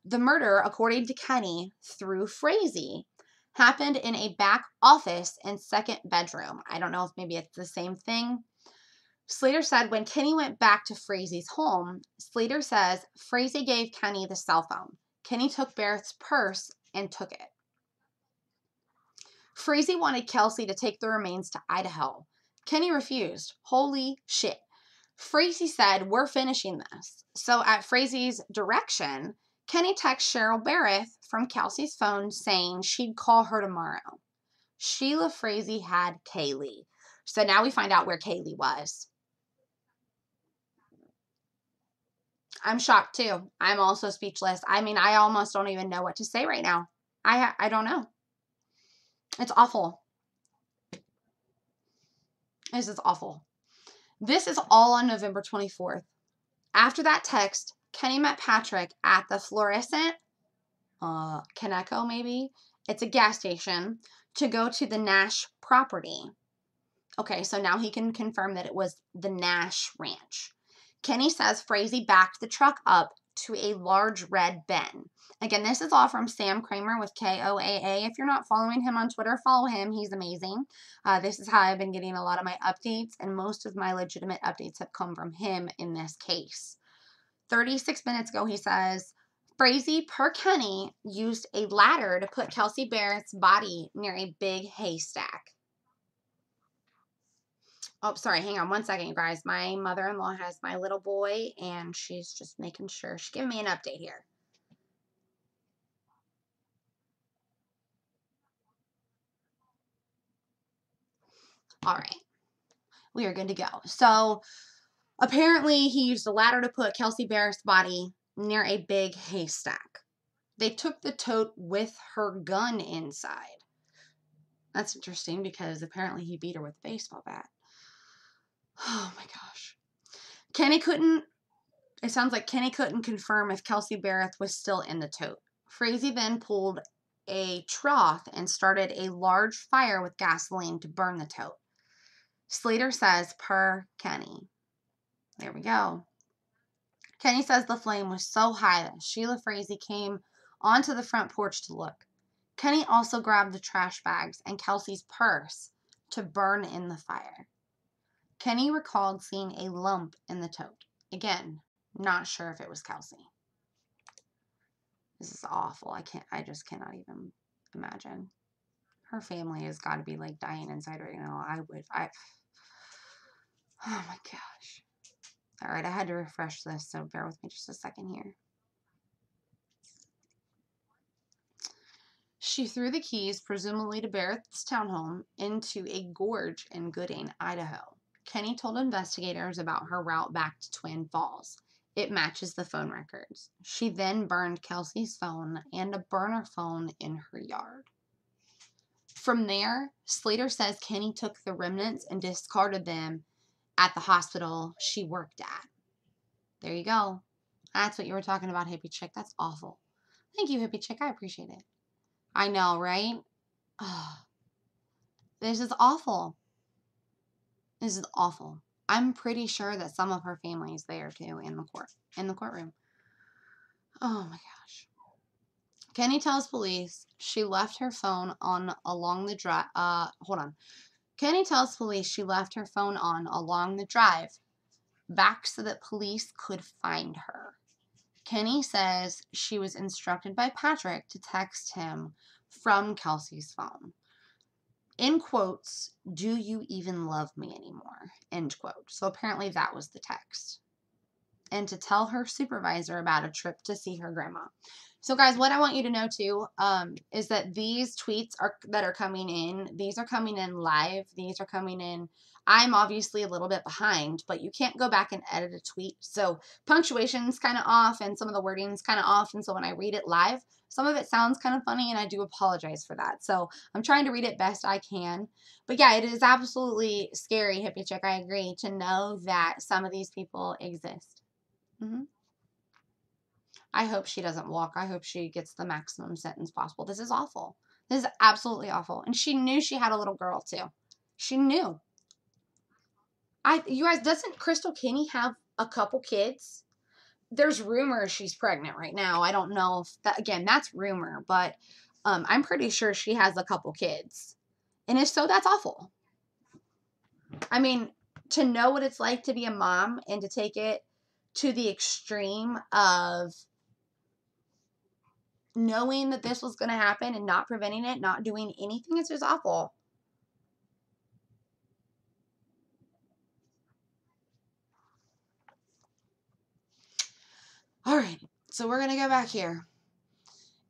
The murder, according to Kenney, through Frazee, happened in a back office and second bedroom. I don't know if maybe it's the same thing. Slater said when Kenney went back to Frazee's home, Slater says Frazee gave Kenney the cell phone. Kenney took Berreth's purse and took it. Frazee wanted Kelsey to take the remains to Idaho. Kenney refused. Holy shit. Frazee said, we're finishing this. So at Frazee's direction, Kenney texts Cheryl Berreth from Kelsey's phone saying she'd call her tomorrow. Sheila Frazee had Kaylee. So now we find out where Kaylee was. I'm shocked too. I'm also speechless. I mean, I almost don't even know what to say right now. I don't know. It's awful. This is awful. This is all on November 24th. After that text, Kenney met Patrick at the fluorescent, Coneco maybe. It's a gas station to go to the Nash property. Okay, so now he can confirm that it was the Nash Ranch. Kenney says Frazee backed the truck up to a large red bin. Again, this is all from Sam Kramer with KOAA. If you're not following him on Twitter, follow him. He's amazing. This is how I've been getting a lot of my updates, and most of my legitimate updates have come from him in this case. 36 minutes ago, he says, Frazee, per Kenney, used a ladder to put Kelsey Berreth's body near a big haystack. Oh, sorry. Hang on one second, you guys. My mother-in-law has my little boy, and she's just making sure. She's giving me an update here. All right. We are good to go. So, apparently, he used a ladder to put Kelsey Berreth's body near a big haystack. They took the tote with her gun inside. That's interesting because apparently he beat her with a baseball bat. Oh my gosh. It sounds like Kenney couldn't confirm if Kelsey Berreth was still in the tote. Frazee then pulled a trough and started a large fire with gasoline to burn the tote. Slater says, per Kenney. There we go. Kenney says the flame was so high that Sheila Frazee came onto the front porch to look. Kenney also grabbed the trash bags and Kelsey's purse to burn in the fire. Kenney recalled seeing a lump in the tote. Again, not sure if it was Kelsey. This is awful. I just cannot even imagine. Her family has got to be like dying inside right now. Oh my gosh. All right, I had to refresh this, so bear with me just a second here. She threw the keys, presumably to Berreth's townhome, into a gorge in Gooding, Idaho. Kenney told investigators about her route back to Twin Falls. It matches the phone records. She then burned Kelsey's phone and a burner phone in her yard. From there, Slater says Kenney took the remnants and discarded them at the hospital she worked at. There you go. That's what you were talking about, hippie chick. That's awful. Thank you, hippie chick. I appreciate it. I know, right? Oh, this is awful. This is awful. I'm pretty sure that some of her family is there too in the courtroom. Oh my gosh. Kenney tells police she left her phone on along the drive. Kenney tells police she left her phone on along the drive back so that police could find her. Kenney says she was instructed by Patrick to text him from Kelsey's phone. In quotes, "Do you even love me anymore?" End quote. So apparently that was the text. And to tell her supervisor about a trip to see her grandma. So guys, what I want you to know too, is that these tweets that are coming in, these are coming in live. These are coming in. I'm obviously a little bit behind, but you can't go back and edit a tweet. So punctuation's kind of off and some of the wording's kind of off. And so when I read it live, some of it sounds kind of funny and I do apologize for that. So I'm trying to read it best I can. But yeah, it is absolutely scary, hippie chick. I agree, to know that some of these people exist. I hope she doesn't walk. I hope she gets the maximum sentence possible. This is awful. This is absolutely awful. And she knew she had a little girl too. She knew. You guys, doesn't Krystal Kenny have a couple kids? There's rumors she's pregnant right now. I don't know if that, again, that's rumor, but I'm pretty sure she has a couple kids. And if so, that's awful. I mean, to know what it's like to be a mom and to take it to the extreme of knowing that this was going to happen and not preventing it, not doing anything, it's just awful. All right, so we're going to go back here.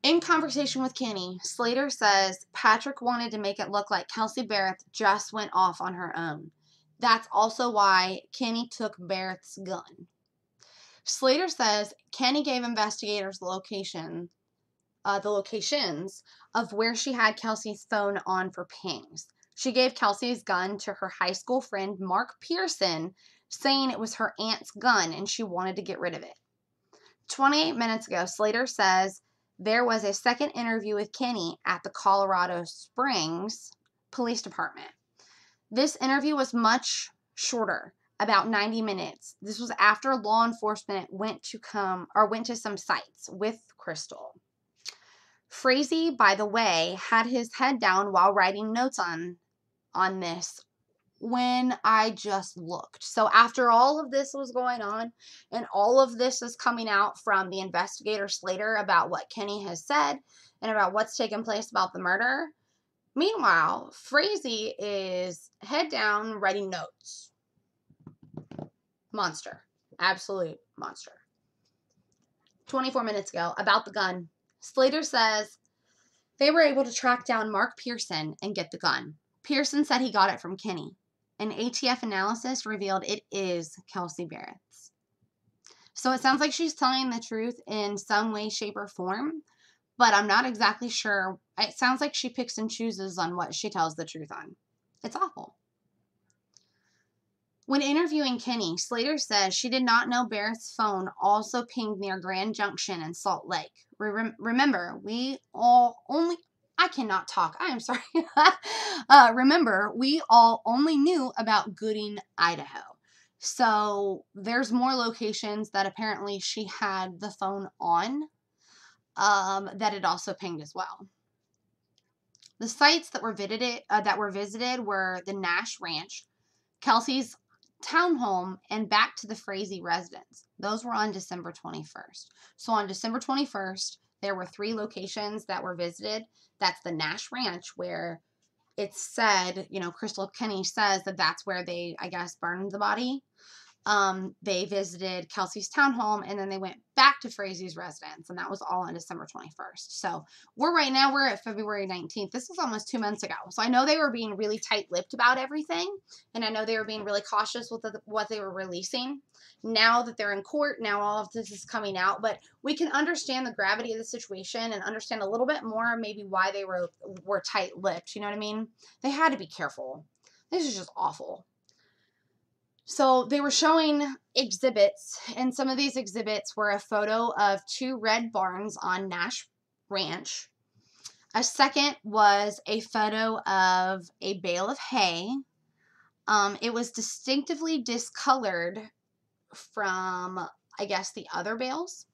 In conversation with Kenney, Slater says Patrick wanted to make it look like Kelsey Berreth just went off on her own. That's also why Kenney took Berreth's gun. Slater says Kenney gave investigators the locations of where she had Kelsey's phone on for pings. She gave Kelsey's gun to her high school friend Mark Pearson, saying it was her aunt's gun and she wanted to get rid of it. 28 minutes ago, Slater says there was a second interview with Kenney at the Colorado Springs Police Department. This interview was much shorter, about 90 minutes. This was after law enforcement went to some sites with Krystal. Frazee, by the way, had his head down while writing notes on this when I just looked. So after all of this was going on and all of this is coming out from the investigator Slater about what Kenney has said and about what's taken place about the murder, meanwhile, Frazee is head down writing notes. Monster. Absolute monster. 24 minutes ago, about the gun, Slater says they were able to track down Mark Pearson and get the gun. Pearson said he got it from Kenney. An ATF analysis revealed it is Kelsey Berreth's. So it sounds like she's telling the truth in some way, shape, or form, but I'm not exactly sure. It sounds like she picks and chooses on what she tells the truth on. It's awful. When interviewing Kenney, Slater says she did not know Berreth's phone also pinged near Grand Junction and Salt Lake. Remember, we all only... I cannot talk. I am sorry. Remember, we all only knew about Gooding, Idaho. So there's more locations that apparently she had the phone on that it also pinged as well. The sites that were visited were the Nash Ranch, Kelsey's townhome, and back to the Frazee residence. Those were on December 21st. So on December 21st, there were 3 locations that were visited. That's the Nash Ranch, where it's said, you know, Krystal Kenny says that that's where they, I guess, burned the body. They visited Kelsey's townhome, and then they went back to Frazee's residence, and that was all on December 21st. So we're at February 19th. This was almost 2 months ago. So I know they were being really tight-lipped about everything, and I know they were being really cautious with what they were releasing. Now that they're in court, now all of this is coming out, but we can understand the gravity of the situation and understand a little bit more maybe why they were tight-lipped. You know what I mean? They had to be careful. This is just awful. So they were showing exhibits, and some of these exhibits were a photo of 2 red barns on Nash Ranch. A second was a photo of a bale of hay. It was distinctively discolored from, I guess, the other bales.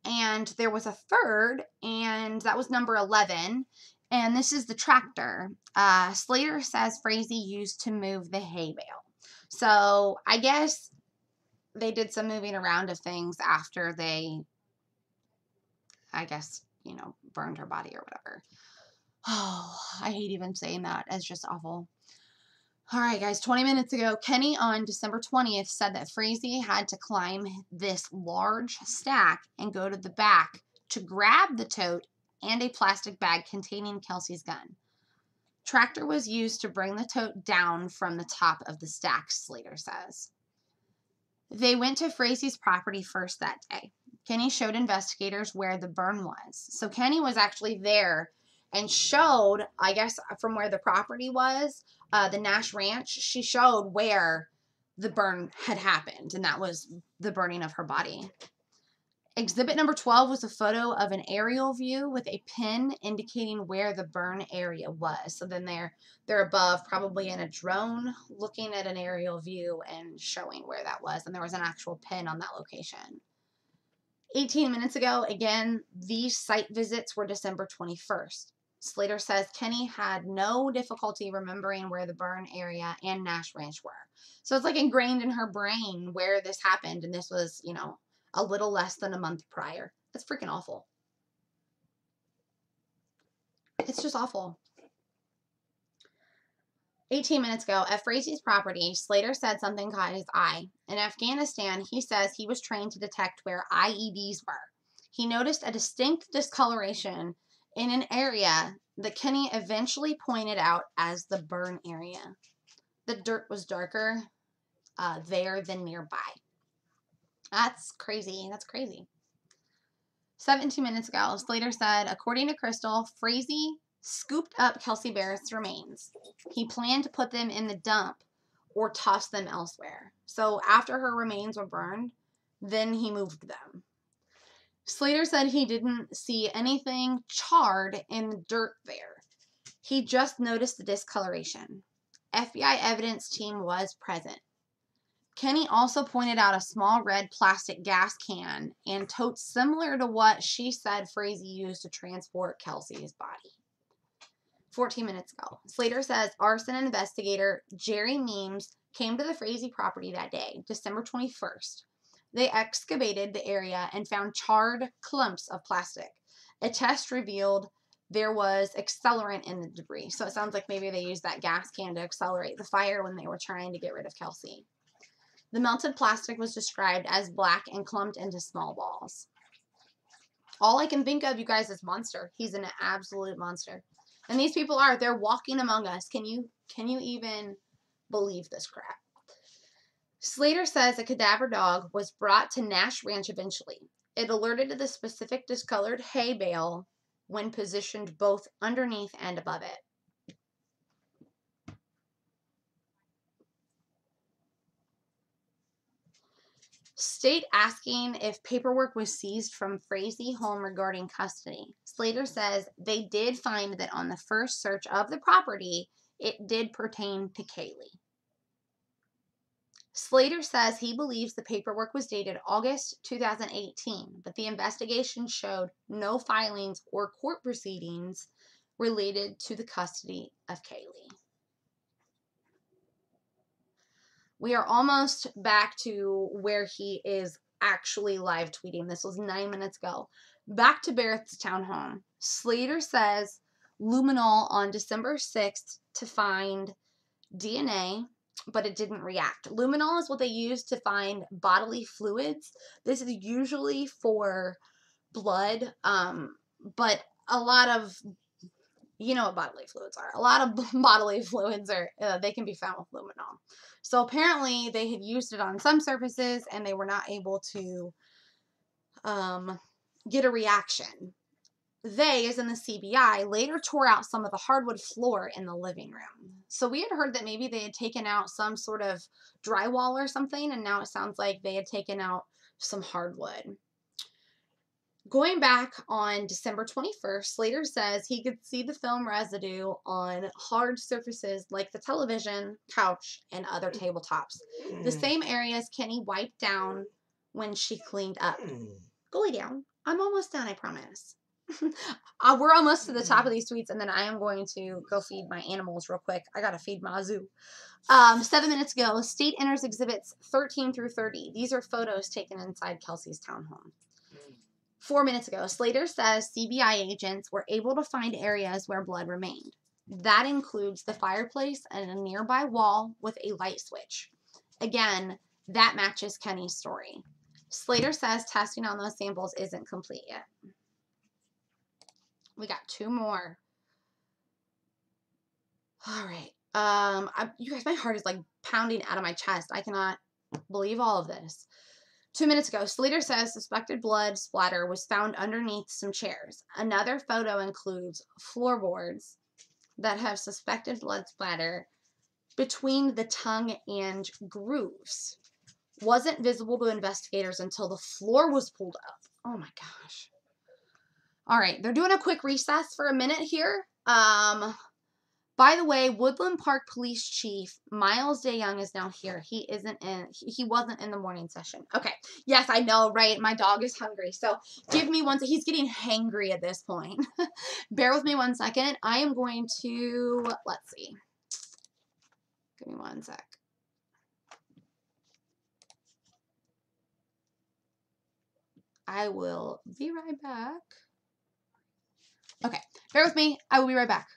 And there was a third, and that was number 11. And this is the tractor. Slater says Frazee used to move the hay bale. So I guess they did some moving around of things after they, I guess, you know, burned her body or whatever. Oh, I hate even saying that. It's just awful. All right, guys, 20 minutes ago, Kenney on December 20th said that Frazee had to climb this large stack and go to the back to grab the tote and a plastic bag containing Kelsey's gun. Tractor was used to bring the tote down from the top of the stack, Slater says. They went to Frazee's property first that day. Kenney showed investigators where the burn was. So Kenney was actually there and showed, I guess, from where the property was, the Nash Ranch, she showed where the burn had happened, and that was the burning of her body. Exhibit number 12 was a photo of an aerial view with a pin indicating where the burn area was. So then they're above, probably in a drone, looking at an aerial view and showing where that was. And there was an actual pin on that location. 18 minutes ago, again, these site visits were December 21st. Slater says Kenney had no difficulty remembering where the burn area and Nash Ranch were. So it's like ingrained in her brain where this happened. And this was, you know, a little less than a month prior. That's freaking awful. It's just awful. 18 minutes ago, at Frazee's property, Slater said something caught his eye. In Afghanistan, he says he was trained to detect where IEDs were. He noticed a distinct discoloration in an area that Kenney eventually pointed out as the burn area. The dirt was darker there than nearby. That's crazy. That's crazy. 17 minutes ago, Slater said, according to Krystal, Frazee scooped up Kelsey Berreth's remains. He planned to put them in the dump or toss them elsewhere. So after her remains were burned, then he moved them. Slater said he didn't see anything charred in the dirt there. He just noticed the discoloration. FBI evidence team was present. Kenney also pointed out a small red plastic gas can and totes similar to what she said Frazee used to transport Kelsey's body. 14 minutes ago, Slater says arson investigator Jerry Meems came to the Frazee property that day, December 21st. They excavated the area and found charred clumps of plastic. A test revealed there was accelerant in the debris. So it sounds like maybe they used that gas can to accelerate the fire when they were trying to get rid of Kelsey. The melted plastic was described as black and clumped into small balls. All I can think of, you guys, is monster. He's an absolute monster. And these people they're walking among us. Can you even believe this crap? Slater says a cadaver dog was brought to Nash Ranch eventually. It alerted to the specific discolored hay bale when positioned both underneath and above it. State asking if paperwork was seized from Frazee home regarding custody. Slater says they did find that on the first search of the property, it did pertain to Kaylee. Slater says he believes the paperwork was dated August 2018, but the investigation showed no filings or court proceedings related to the custody of Kaylee. We are almost back to where he is actually live tweeting. This was 9 minutes ago. Back to Berreth's townhome. Slater says luminol on December 6th to find DNA, but it didn't react. Luminol is what they use to find bodily fluids. This is usually for blood, but a lot of, you know what bodily fluids are. A lot of bodily fluids are, they can be found with luminol. So apparently they had used it on some surfaces and they were not able to get a reaction. They, as in the CBI, later tore out some of the hardwood floor in the living room. So we had heard that maybe they had taken out some sort of drywall or something, and now it sounds like they had taken out some hardwood. Going back on December 21st, Slater says he could see the film residue on hard surfaces like the television, couch, and other tabletops. The same areas Kenney wiped down when she cleaned up. Go lay down. I'm almost done, I promise. We're almost to the top of these tweets, and then I am going to go feed my animals real quick. I gotta feed my zoo. 7 minutes ago, State enters exhibits 13 through 30. These are photos taken inside Kelsey's townhome. 4 minutes ago, Slater says CBI agents were able to find areas where blood remained. That includes the fireplace and a nearby wall with a light switch. Again, that matches Kenney's story. Slater says testing on those samples isn't complete yet. We got 2 more. All right. You guys, my heart is like pounding out of my chest. I cannot believe all of this. 2 minutes ago, Slater says suspected blood splatter was found underneath some chairs. Another photo includes floorboards that have suspected blood splatter between the tongue and grooves. Wasn't visible to investigators until the floor was pulled up. Oh my gosh. All right, they're doing a quick recess for a minute here. By the way, Woodland Park Police Chief Miles DeYoung is now here. He wasn't in the morning session. Okay. Yes, I know, right? My dog is hungry. So give me one second. He's getting hangry at this point. Bear with me 1 second. I am going to, let's see. Give me 1 sec. I will be right back. Okay. Bear with me. I will be right back.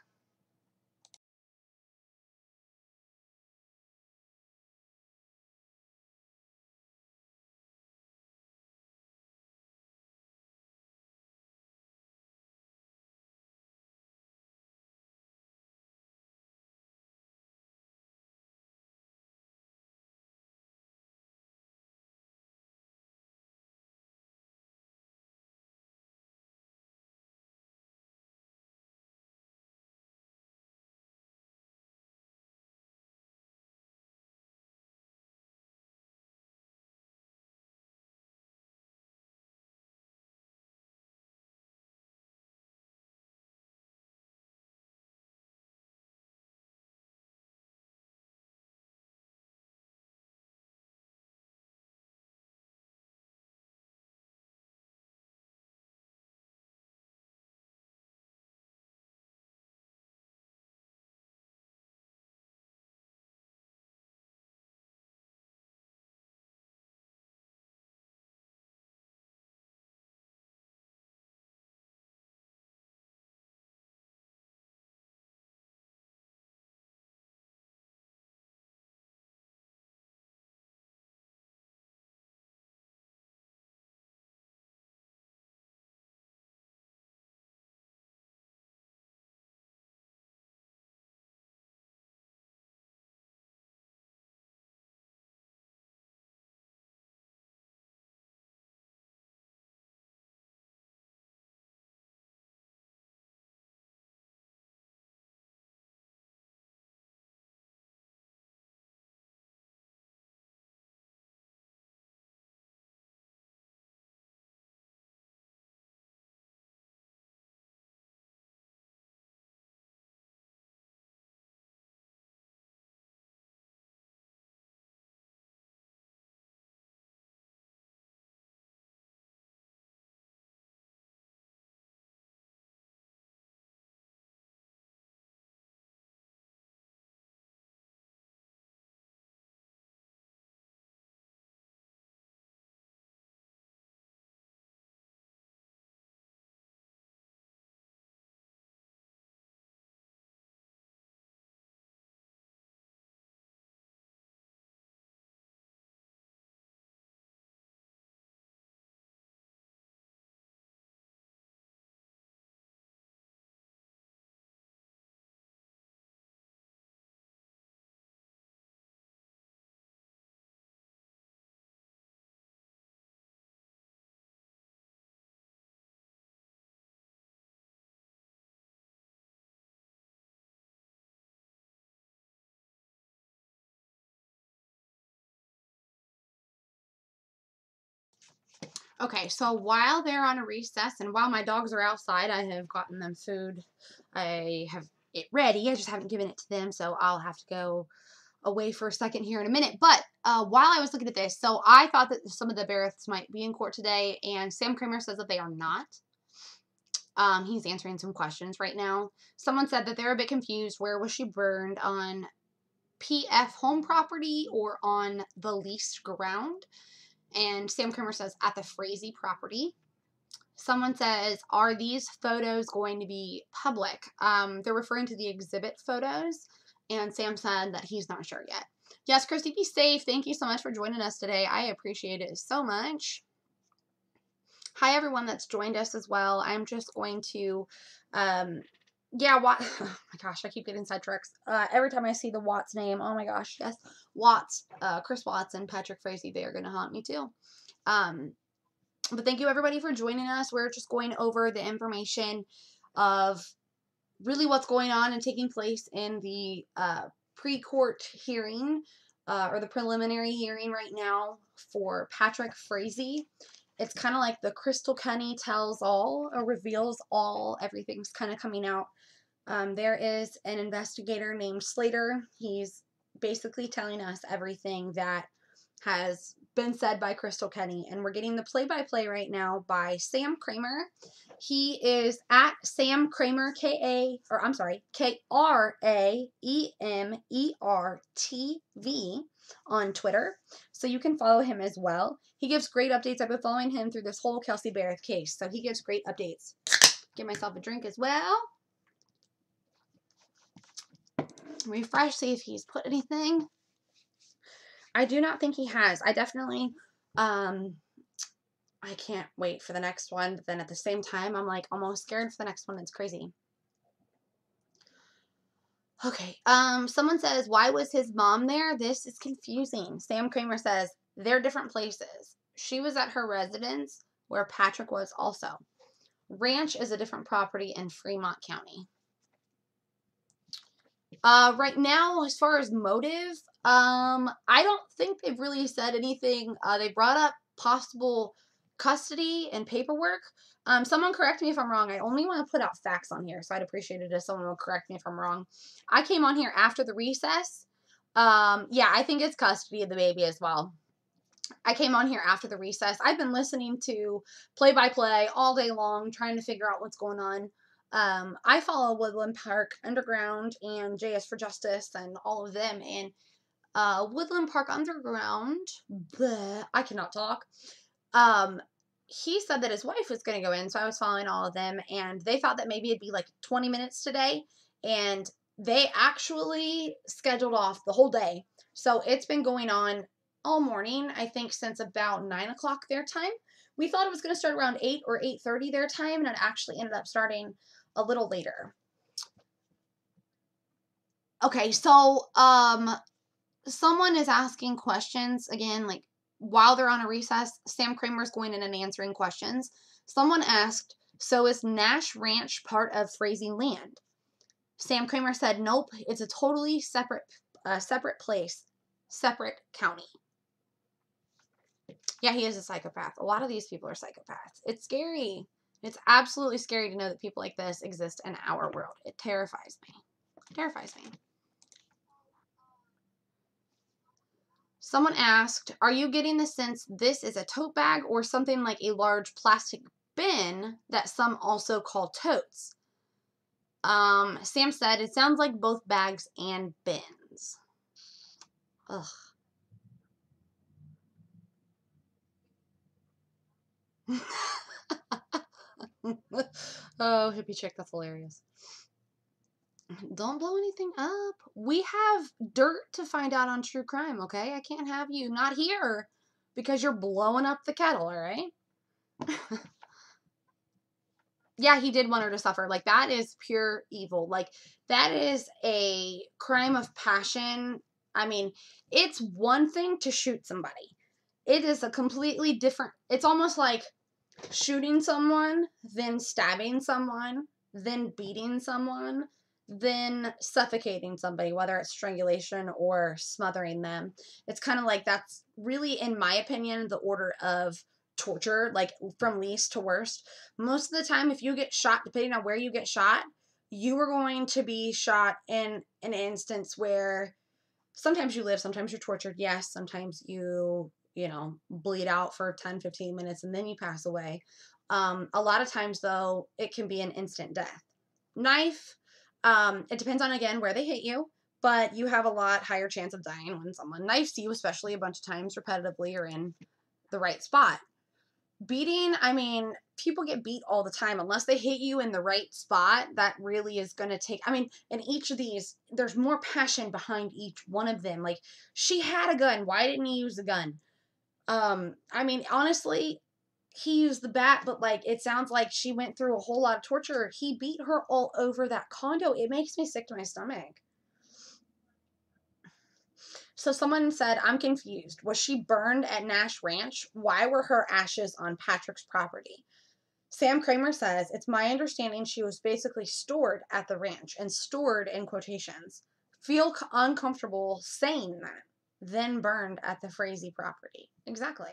Okay, so while they're on a recess and while my dogs are outside, I have gotten them food. I have it ready. I just haven't given it to them, so I'll have to go away for a second here in a minute. But while I was looking at this, so I thought that some of the Berreths might be in court today, and Sam Kramer says that they are not. He's answering some questions right now. Someone said that they're a bit confused. Where was she burned? On PF home property or on the leased ground? And Sam Kramer says at the Frazee property. Someone says, are these photos going to be public? They're referring to the exhibit photos. And Sam said that he's not sure yet. Yes, Christy, be safe. Thank you so much for joining us today. I appreciate it so much. Hi, everyone that's joined us as well. I'm just going to, yeah, oh my gosh, I keep getting sidetracked. Every time I see the Watts name, oh my gosh, yes, Watts, Chris Watts and Patrick Frazee, they are going to haunt me too. But thank you everybody for joining us. We're just going over the information of really what's going on and taking place in the pre-court hearing or the preliminary hearing right now for Patrick Frazee. It's kind of like the Krystal Kenny tells all or reveals all. Everything's kind of coming out. There is an investigator named Slater. He's basically telling us everything that has been said by Krystal Kenny, and we're getting the play-by-play right now by Sam Kramer. He is at Sam Kramer, KRAEMERTV on Twitter, so you can follow him as well. He gives great updates. I've been following him through this whole Kelsey Berreth case, so he gives great updates. Get myself a drink as well. Refresh, see if he's put anything. I do not think he has. I definitely, I can't wait for the next one, but then at the same time, I'm like almost scared for the next one. It's crazy. Okay, someone says, why was his mom there? This is confusing. Sam Kramer says, they're different places. She was at her residence where Patrick was also. Ranch is a different property in Fremont County. Right now, as far as motive, I don't think they've really said anything. They brought up possible custody and paperwork. Someone correct me if I'm wrong. I only want to put out facts on here, so I'd appreciate it if someone would correct me if I'm wrong. I came on here after the recess. Yeah, I think it's custody of the baby as well. I came on here after the recess. I've been listening to play-by-play all day long, trying to figure out what's going on. I follow Woodland Park Underground and JS for Justice and all of them. And Woodland Park Underground, bleh, I cannot talk. He said that his wife was going to go in, so I was following all of them. And they thought that maybe it'd be like 20 minutes today. And they actually scheduled off the whole day. So it's been going on all morning, I think since about 9 o'clock their time. We thought it was going to start around 8 or 8:30 their time, and it actually ended up starting a little later. Okay, so someone is asking questions again, like while they're on a recess. Sam Kramer's going in and answering questions. Someone asked, so is Nash Ranch part of Frazee land? Sam Kramer said, nope, it's a totally separate place, separate county. Yeah, he is a psychopath. A lot of these people are psychopaths. It's scary. It's absolutely scary to know that people like this exist in our world. It terrifies me. It terrifies me. Someone asked, are you getting the sense this is a tote bag or something like a large plastic bin that some also call totes? Sam said, it sounds like both bags and bins. Ugh. Oh, hippie chick, that's hilarious. Don't blow anything up. We have dirt to find out on true crime, okay? I can't have you not here because you're blowing up the kettle, all right? Yeah, he did want her to suffer. Like, that is pure evil. Like, that is a crime of passion. I mean, it's one thing to shoot somebody. It is a completely different, it's almost like shooting someone, then stabbing someone, then beating someone, then suffocating somebody, whether it's strangulation or smothering them. It's kind of like that's really, in my opinion, the order of torture, like from least to worst. Most of the time, if you get shot, depending on where you get shot, you are going to be shot in an instance where sometimes you live, sometimes you're tortured. Yes, sometimes you know, bleed out for 10, 15 minutes and then you pass away. A lot of times, though, it can be an instant death. Knife, it depends on, again, where they hit you, but you have a lot higher chance of dying when someone knifes you, especially a bunch of times repetitively or in the right spot. Beating, I mean, people get beat all the time. Unless they hit you in the right spot, that really is going to take, I mean, in each of these, there's more passion behind each one of them. Like, she had a gun. Why didn't he use the gun? I mean, honestly, he used the bat, but like, it sounds like she went through a whole lot of torture. He beat her all over that condo. It makes me sick to my stomach. So someone said, I'm confused. Was she burned at Nash Ranch? Why were her ashes on Patrick's property? Sam Kramer says, it's my understanding she was basically stored at the ranch, and stored in quotations. Feel uncomfortable saying that. Then burned at the Frazee property. Exactly.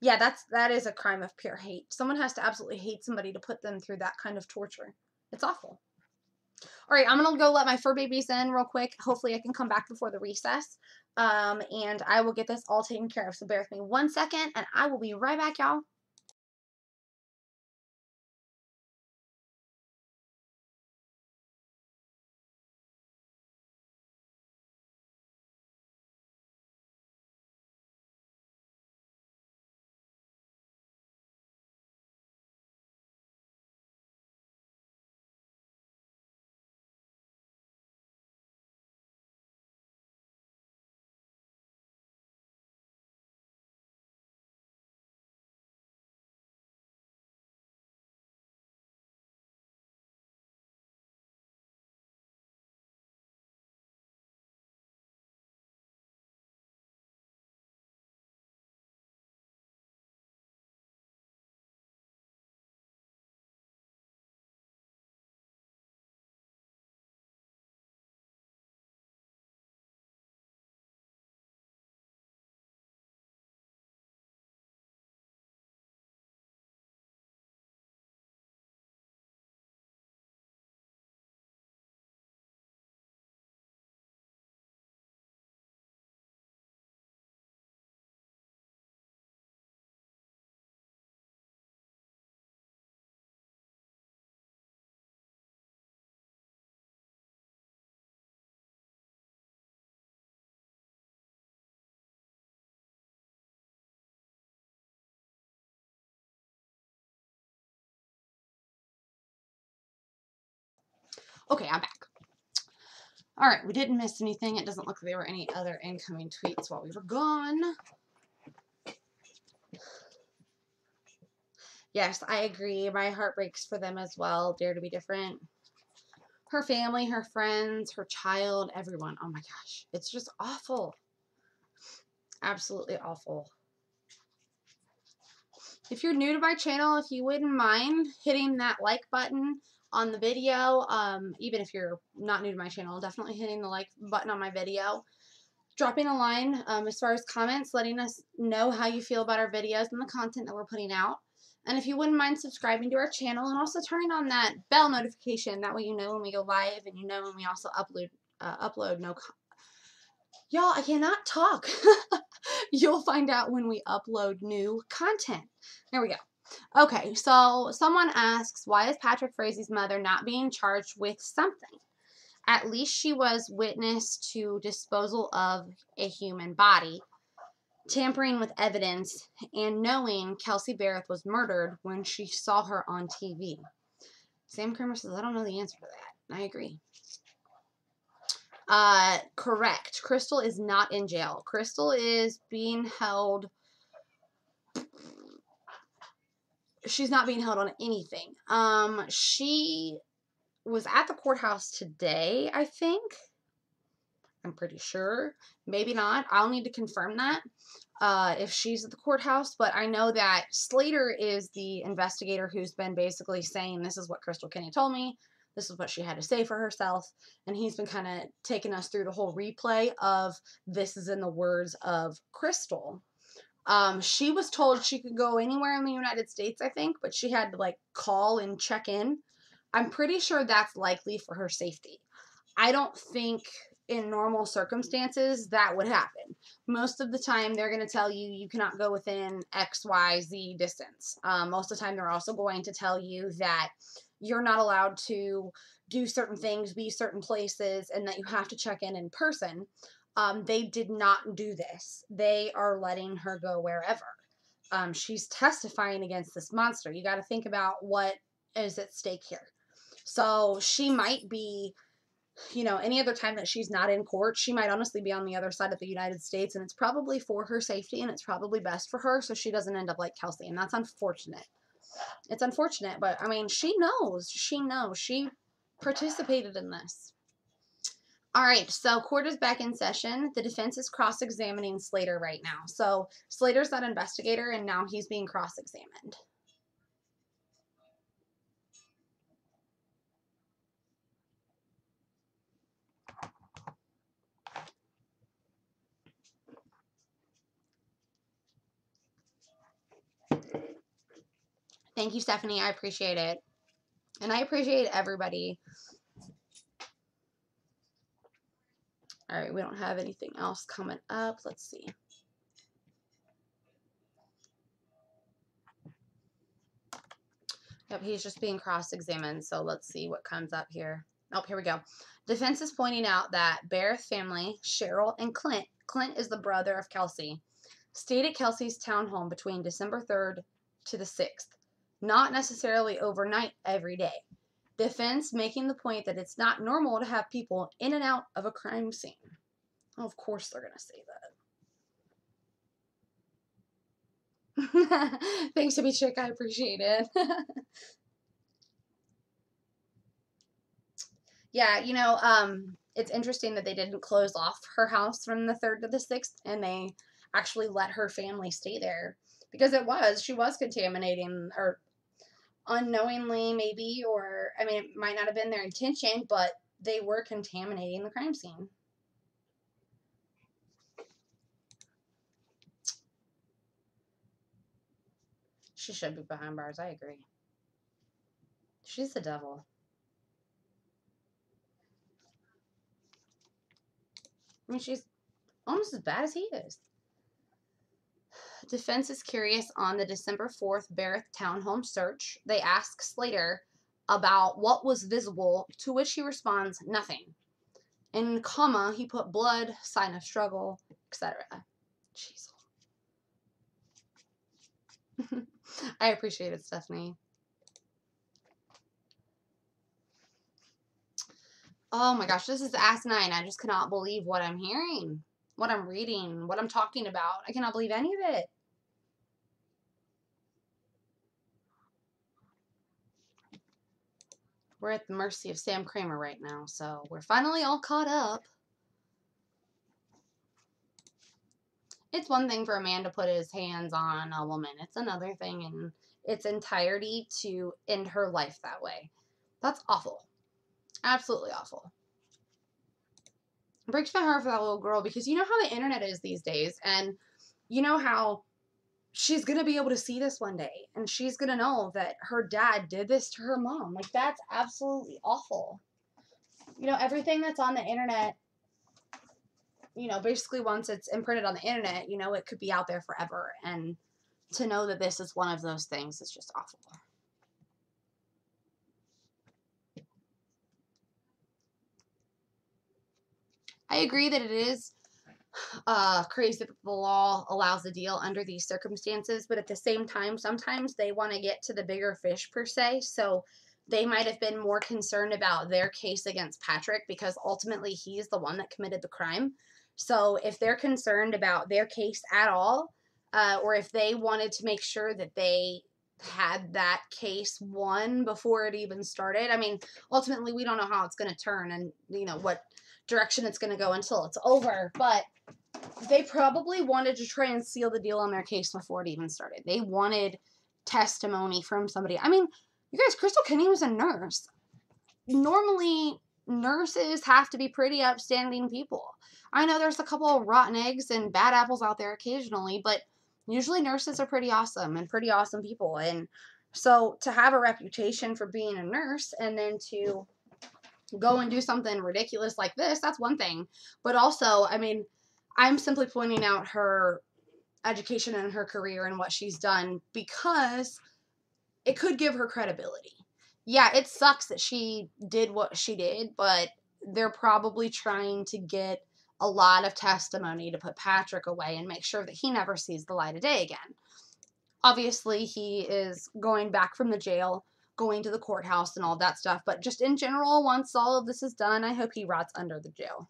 Yeah, that is a crime of pure hate. Someone has to absolutely hate somebody to put them through that kind of torture. It's awful. All right, I'm going to go let my fur babies in real quick. Hopefully I can come back before the recess. And I will get this all taken care of. So bear with me 1 second, and I will be right back, y'all. Okay, I'm back. All right, we didn't miss anything. It doesn't look like there were any other incoming tweets while we were gone. Yes, I agree. My heart breaks for them as well. Dare to be different. Her family, her friends, her child, everyone. Oh my gosh. It's just awful. Absolutely awful. If you're new to my channel, if you wouldn't mind hitting that like button on the video, even if you're not new to my channel, definitely hitting the like button on my video. Dropping a line as far as comments, letting us know how you feel about our videos and the content that we're putting out. And if you wouldn't mind subscribing to our channel and also turning on that bell notification, that way you know when we go live and you know when we also upload Y'all, I cannot talk. You'll find out when we upload new content. There we go. Okay, so someone asks, why is Patrick Frazee's mother not being charged with something? At least she was witness to disposal of a human body, tampering with evidence, and knowing Kelsey Berreth was murdered when she saw her on TV. Sam Kramer says, I don't know the answer to that. I agree. Correct. Krystal is not in jail. Krystal is being held. She's not being held on anything. She was at the courthouse today, I think. I'm pretty sure. Maybe not. I'll need to confirm that if she's at the courthouse. But I know that Slater is the investigator who's been basically saying, this is what Krystal Kenny told me. This is what she had to say for herself. And he's been kind of taking us through the whole replay of this is in the words of Krystal. She was told she could go anywhere in the United States, I think, but she had to like call and check in. I'm pretty sure that's likely for her safety. I don't think in normal circumstances that would happen. Most of the time, they're going to tell you you cannot go within X, Y, Z distance. Most of the time, they're also going to tell you that you're not allowed to do certain things, be certain places, and that you have to check in person. They did not do this. They are letting her go wherever. She's testifying against this monster. You got to think about what is at stake here. So she might be, any other time that she's not in court, she might honestly be on the other side of the United States, and it's probably for her safety, and it's probably best for her so she doesn't end up like Kelsey, and that's unfortunate. It's unfortunate, but, I mean, she knows. She knows. She participated in this. All right, so court is back in session. The defense is cross-examining Slater right now. So Slater's that investigator, and now he's being cross-examined. Thank you, Stephanie. I appreciate it. And I appreciate everybody. All right, we don't have anything else coming up. Let's see. Yep, he's just being cross-examined, so let's see what comes up here. Oh, here we go. Defense is pointing out that Berreth family, Cheryl and Clint is the brother of Kelsey, stayed at Kelsey's townhome between December 3rd to the 6th, not necessarily overnight every day. Defense making the point that it's not normal to have people in and out of a crime scene. Oh, of course they're going to say that. Thanks, Abby Chick. I appreciate it. Yeah, it's interesting that they didn't close off her house from the 3rd to the 6th, and they actually let her family stay there. Because she was contaminating, or unknowingly maybe, or, I mean, it might not have been their intention, but they were contaminating the crime scene. She should be behind bars, I agree. She's the devil. I mean, she's almost as bad as he is. Defense is curious on the December 4th Berreth townhome search. They ask Slater about what was visible, to which he responds, nothing. In comma, he put blood, sign of struggle, etc. Jeez. I appreciate it, Stephanie. Oh my gosh, this is asinine. I just cannot believe what I'm hearing, what I'm reading, what I'm talking about. I cannot believe any of it. We're at the mercy of Sam Kramer right now, so we're finally all caught up. It's one thing for a man to put his hands on a woman. It's another thing in its entirety to end her life that way. That's awful. Absolutely awful. It breaks my heart for that little girl, because you know how the internet is these days, and you know how she's going to be able to see this one day, and she's going to know that her dad did this to her mom. Like, that's absolutely awful. Everything that's on the internet, basically once it's imprinted on the internet, it could be out there forever, and to know that this is one of those things is just awful. I agree that it is crazy that the law allows the deal under these circumstances, but at the same time, sometimes they want to get to the bigger fish, per se, so they might have been more concerned about their case against Patrick, because ultimately he's the one that committed the crime. So if they're concerned about their case at all, or if they wanted to make sure that they had that case won before it even started, I mean, ultimately we don't know how it's going to turn and, what direction it's going to go until it's over, but they probably wanted to try and seal the deal on their case before it even started. They wanted testimony from somebody. I mean, you guys, Krystal Kenny was a nurse. Normally, nurses have to be pretty upstanding people. I know there's a couple of rotten eggs and bad apples out there occasionally, but Usually nurses are pretty awesome and pretty awesome people. And so to have a reputation for being a nurse and then to go and do something ridiculous like this, that's one thing. But also, I mean, I'm simply pointing out her education and her career and what she's done because it could give her credibility. Yeah, it sucks that she did what she did, but they're probably trying to get a lot of testimony to put Patrick away and make sure that he never sees the light of day again. Obviously, he is going back from the jail, going to the courthouse and all that stuff, but just in general, once all of this is done, I hope he rots under the jail.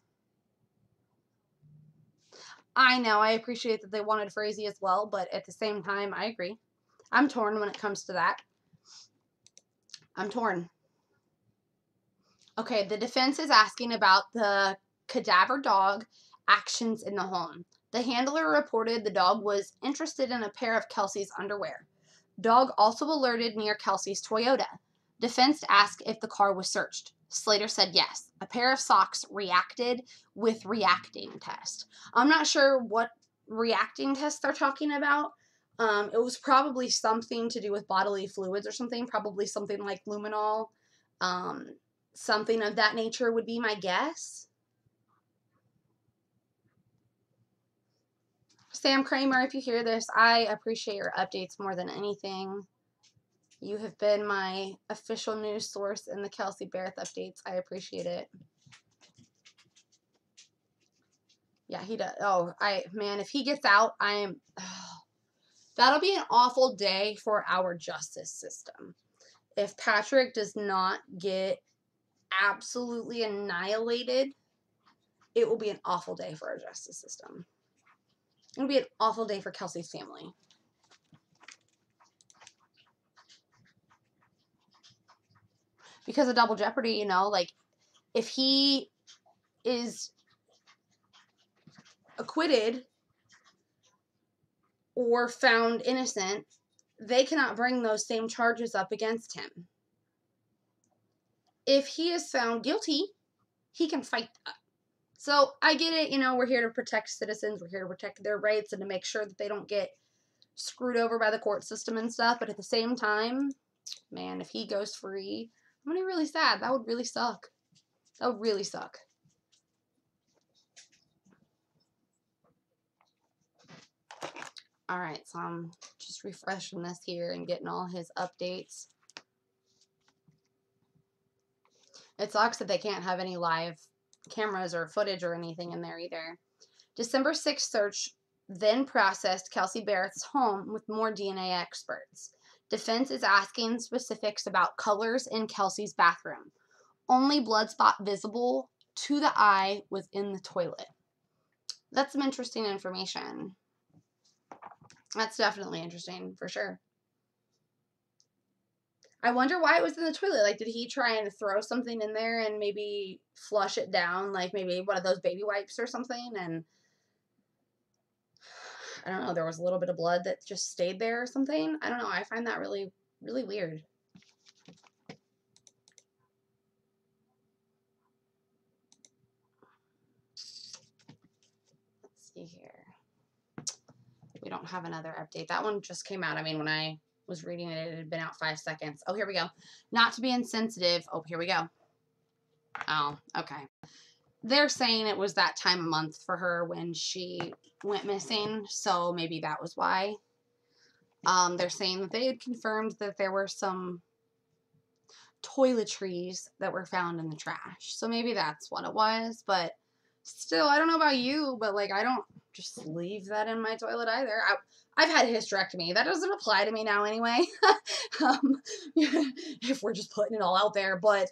I know, I appreciate that they wanted Frazee as well, but at the same time, I agree. I'm torn when it comes to that. I'm torn. Okay, the defense is asking about the cadaver dog actions in the home. The handler reported the dog was interested in a pair of Kelsey's underwear. Dog also alerted near Kelsey's Toyota. Defense asked if the car was searched. Slater said yes. A pair of socks reacted with reacting test. I'm not sure what reacting test they're talking about. It was probably something to do with bodily fluids or something. Probably something like luminol. Something of that nature would be my guess. Sam Kramer, if you hear this, I appreciate your updates more than anything. You have been my official news source in the Kelsey Berreth updates. I appreciate it. Yeah, he does. Oh, man, if he gets out, that'll be an awful day for our justice system. If Patrick does not get absolutely annihilated, it will be an awful day for our justice system. It'll be an awful day for Kelsey's family. Because of double jeopardy, you know, like, if he is acquitted or found innocent, they cannot bring those same charges up against him. If he is found guilty, he can fight that. So I get it, you know, we're here to protect citizens, we're here to protect their rights and to make sure that they don't get screwed over by the court system and stuff, but at the same time, man, if he goes free, I'm gonna be really sad. That would really suck. That would really suck. Alright, so I'm just refreshing this here and getting all his updates. It sucks that they can't have any live cameras or footage or anything in there either. December 6th search then processed Kelsey Berreth's home with more DNA experts. Defense is asking specifics about colors in Kelsey's bathroom. Only blood spot visible to the eye was in the toilet. That's some interesting information. That's definitely interesting, for sure. I wonder why it was in the toilet. Like, did he try and throw something in there and maybe flush it down? Like, maybe one of those baby wipes or something? And, I don't know, there was a little bit of blood that just stayed there or something? I don't know. I find that really, really weird. Let's see here. We don't have another update. That one just came out. I mean, when I was reading it, it had been out 5 seconds. Oh, here we go. Not to be insensitive. Oh, here we go. Oh, okay. They're saying it was that time of month for her when she went missing, so maybe that was why. They're saying that they had confirmed that there were some toiletries that were found in the trash, so maybe that's what it was, but still, I don't know about you, but, like, I don't just leave that in my toilet either. I've had a hysterectomy. That doesn't apply to me now anyway, if we're just putting it all out there, but,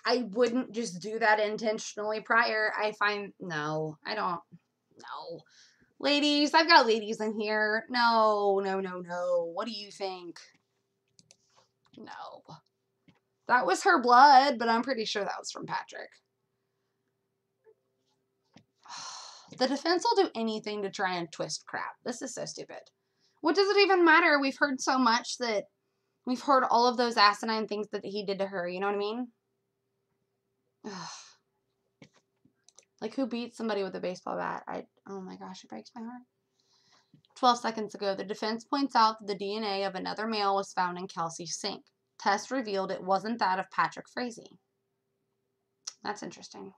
I wouldn't just do that intentionally prior. No, I don't, no. Ladies, I've got ladies in here. No, no, no, no. What do you think? No. That was her blood, but I'm pretty sure that was from Patrick. The defense will do anything to try and twist crap. This is so stupid. What does it even matter? We've heard so much that we've heard all of those asinine things that he did to her. You know what I mean? Ugh. Like, who beats somebody with a baseball bat? Oh my gosh, it breaks my heart. 12 seconds ago, the defense points out that the DNA of another male was found in Kelsey's sink. Tests revealed it wasn't that of Patrick Frazee. That's interesting.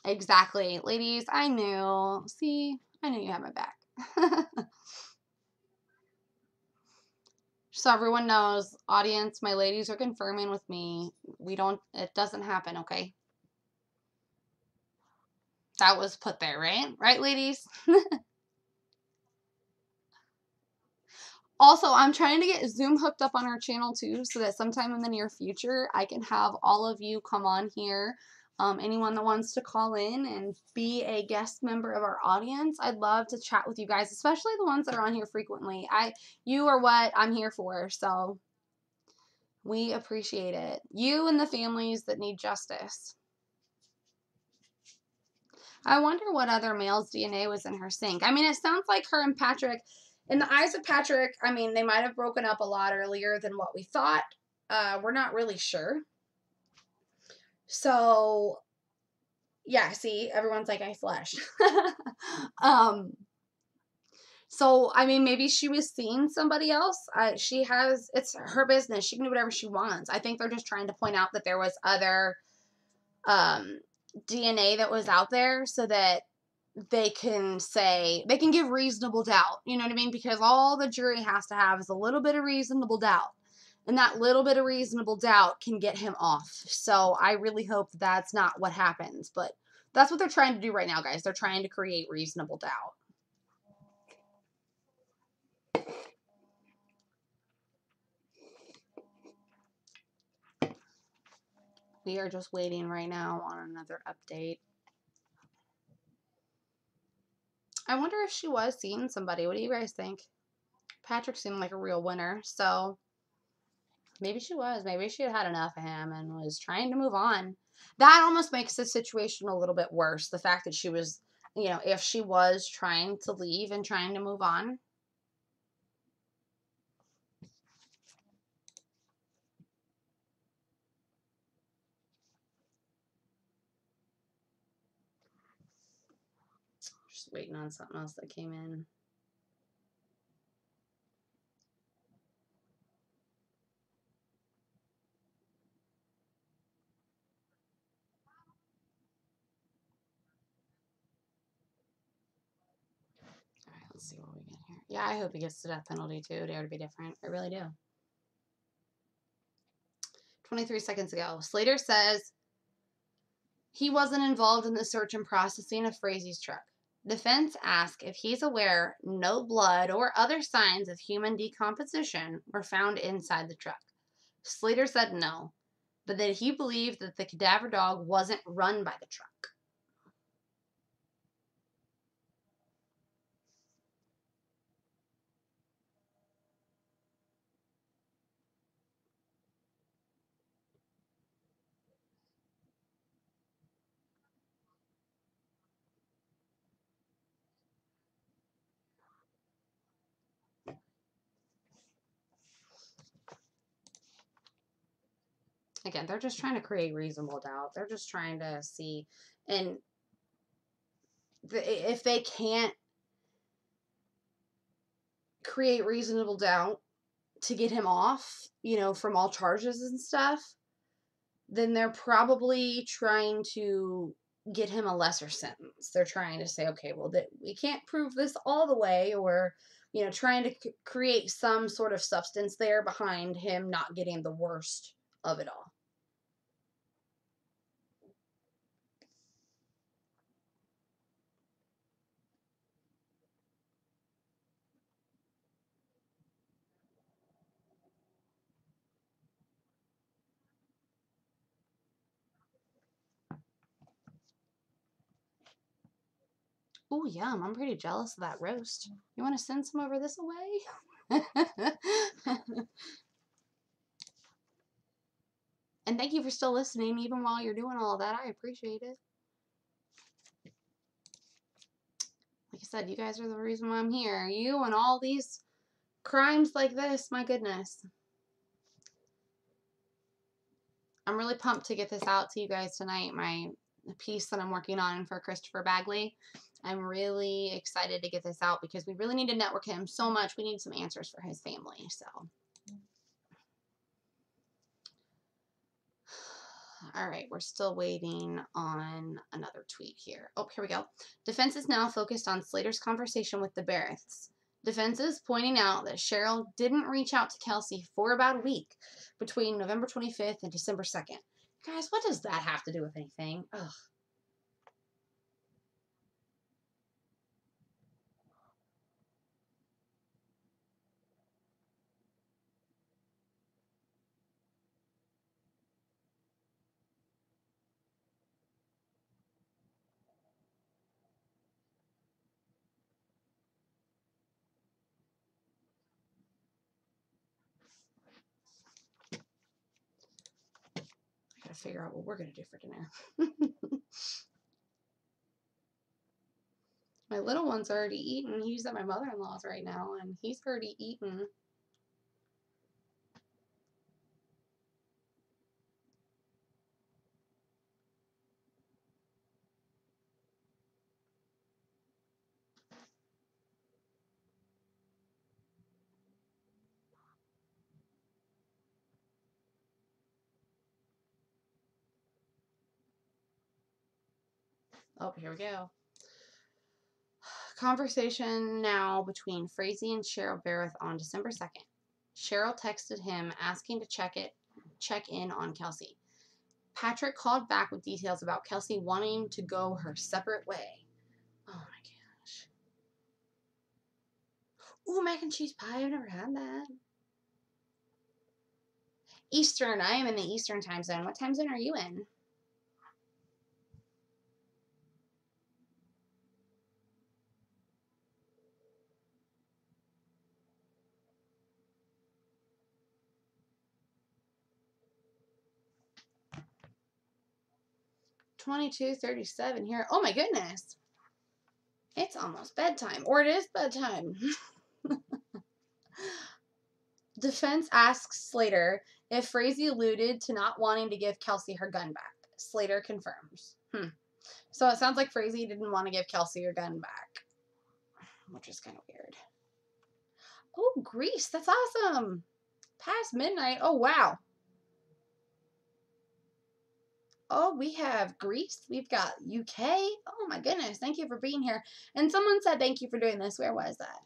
Exactly. Ladies, I knew. See, I knew you had my back. So everyone knows, audience, my ladies are confirming with me. It doesn't happen, okay? That was put there, right? Right, ladies? Also, I'm trying to get Zoom hooked up on our channel too, so that sometime in the near future, I can have all of you come on here. Anyone that wants to call in and be a guest member of our audience, I'd love to chat with you guys, especially the ones that are on here frequently. You are what I'm here for, so we appreciate it. You and the families that need justice. I wonder what other male's DNA was in her sink. I mean, it sounds like her and Patrick, in the eyes of Patrick, I mean, they might have broken up a lot earlier than what we thought. We're not really sure. So, yeah, see, everyone's like, I flush. So, I mean, maybe she was seeing somebody else. It's her business. She can do whatever she wants. I think they're just trying to point out that there was other DNA that was out there so that they can give reasonable doubt. You know what I mean? Because all the jury has to have is a little bit of reasonable doubt. And that little bit of reasonable doubt can get him off. So I really hope that's not what happens. But that's what they're trying to do right now, guys. They're trying to create reasonable doubt. We are just waiting right now on another update. I wonder if she was seeing somebody. What do you guys think? Patrick seemed like a real winner, so maybe she was. Maybe she had had enough of him and was trying to move on. That almost makes the situation a little bit worse. The fact that she was, if she was trying to leave and trying to move on. Just waiting on something else that came in. All right, let's see what we get here. Yeah, I hope he gets the death penalty too. Dare to be different. I really do. 23 seconds ago, Slater says he wasn't involved in the search and processing of Frazee's truck. Defense asks if he's aware no blood or other signs of human decomposition were found inside the truck. Slater said no, but that he believed that the cadaver dog wasn't run by the truck. Again, they're just trying to create reasonable doubt. They're just trying to see, and if they can't create reasonable doubt to get him off, from all charges and stuff, then they're probably trying to get him a lesser sentence. They're trying to say, okay, well, we can't prove this all the way, or, trying to create some sort of substance there behind him not getting the worst of it all. Oh, yum. I'm pretty jealous of that roast. You want to send some over this way? And thank you for still listening, even while you're doing all that. I appreciate it. Like I said, you guys are the reason why I'm here. You and all these crimes like this, my goodness. I'm really pumped to get this out to you guys tonight, my piece that I'm working on for Christopher Bagley. I'm really excited to get this out because we really need to network him so much. We need some answers for his family. So, all right, we're still waiting on another tweet here. Oh, here we go. Defense is now focused on Slater's conversation with the Berreths. Defense is pointing out that Cheryl didn't reach out to Kelsey for about a week between November 25th and December 2nd. Guys, what does that have to do with anything? Ugh. I gotta figure out what we're gonna do for dinner. My little one's already eaten. He's at my mother-in-law's right now, and he's already eaten. Oh, here we go. Conversation now between Frazee and Cheryl Berreth on December 2nd. Cheryl texted him asking to check in on Kelsey. Patrick called back with details about Kelsey wanting to go her separate way. Oh my gosh. Ooh, mac and cheese pie. I've never had that. Eastern. I am in the Eastern time zone. What time zone are you in? $22:37 here. Oh my goodness. It's almost bedtime. Or it is bedtime. Defense asks Slater if Frazee alluded to not wanting to give Kelsey her gun back. Slater confirms. So it sounds like Frazee didn't want to give Kelsey her gun back, which is kind of weird. Oh, Greece. That's awesome. Past midnight. Oh, wow. Oh, we have Greece. We've got UK. Oh my goodness. Thank you for being here. And someone said thank you for doing this. Where was that?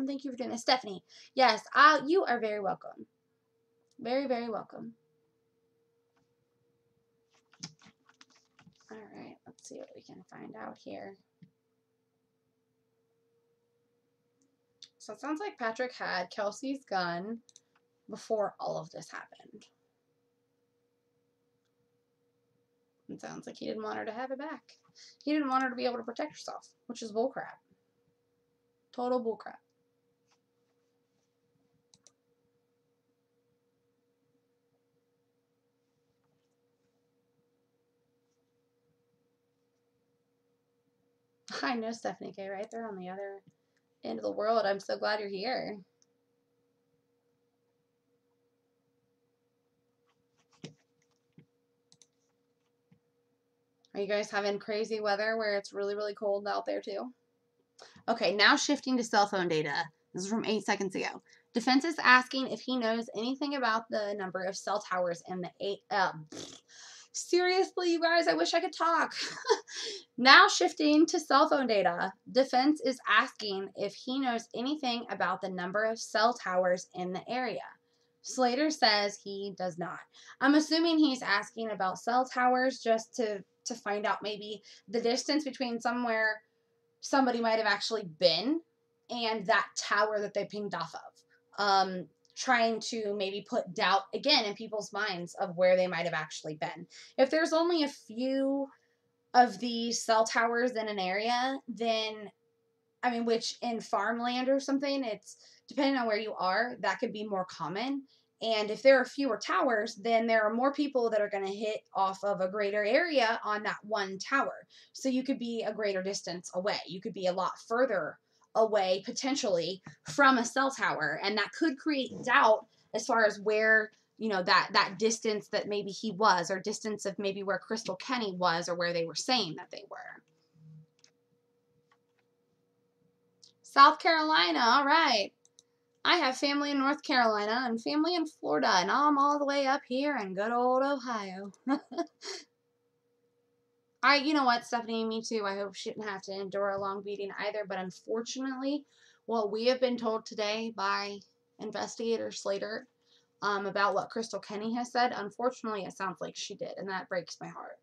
Thank you for doing this. Stephanie. Yes, you are very welcome. Very, very welcome. All right, let's see what we can find out here. So it sounds like Patrick had Kelsey's gun before all of this happened. It sounds like he didn't want her to have it back. He didn't want her to be able to protect herself, which is bullcrap. Total bullcrap. I know Stephanie K right there on the other end of the world. I'm so glad you're here. Are you guys having crazy weather where it's really, really cold out there too? Okay, now shifting to cell phone data. This is from 8 seconds ago. Defense is asking if he knows anything about the number of cell towers in the seriously, you guys, I wish I could talk. Now shifting to cell phone data. Defense is asking if he knows anything about the number of cell towers in the area. Slater says he does not. I'm assuming he's asking about cell towers just to find out maybe the distance between somewhere somebody might have actually been and that tower that they pinged off of. Trying to maybe put doubt again in people's minds of where they might have actually been. If there's only a few of these cell towers in an area, then, I mean, which in farmland or something, it's depending on where you are, that could be more common. And if there are fewer towers, then there are more people that are going to hit off of a greater area on that one tower. So you could be a greater distance away. You could be a lot further away, potentially, from a cell tower. And that could create doubt as far as where, you know, that distance that maybe he was, or distance of maybe where Krystal Kenny was, or where they were saying that they were. South Carolina, all right. I have family in North Carolina and family in Florida, and I'm all the way up here in good old Ohio. You know what, Stephanie, me too. I hope she didn't have to endure a long beating either, but unfortunately, what we have been told today by Investigator Slater about what Krystal Kenny has said, unfortunately, it sounds like she did, and that breaks my heart.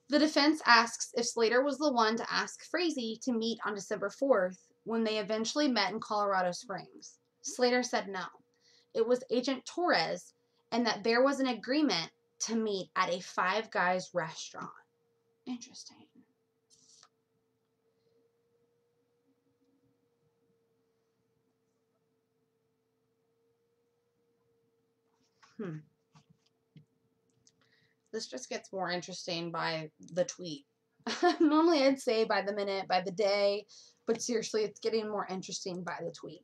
The defense asks if Slater was the one to ask Frazee to meet on December 4th when they eventually met in Colorado Springs. Slater said no. It was Agent Torres, and that there was an agreement to meet at a Five Guys restaurant. Interesting. This just gets more interesting by the tweet. Normally I'd say by the minute, by the day, but seriously, it's getting more interesting by the tweet.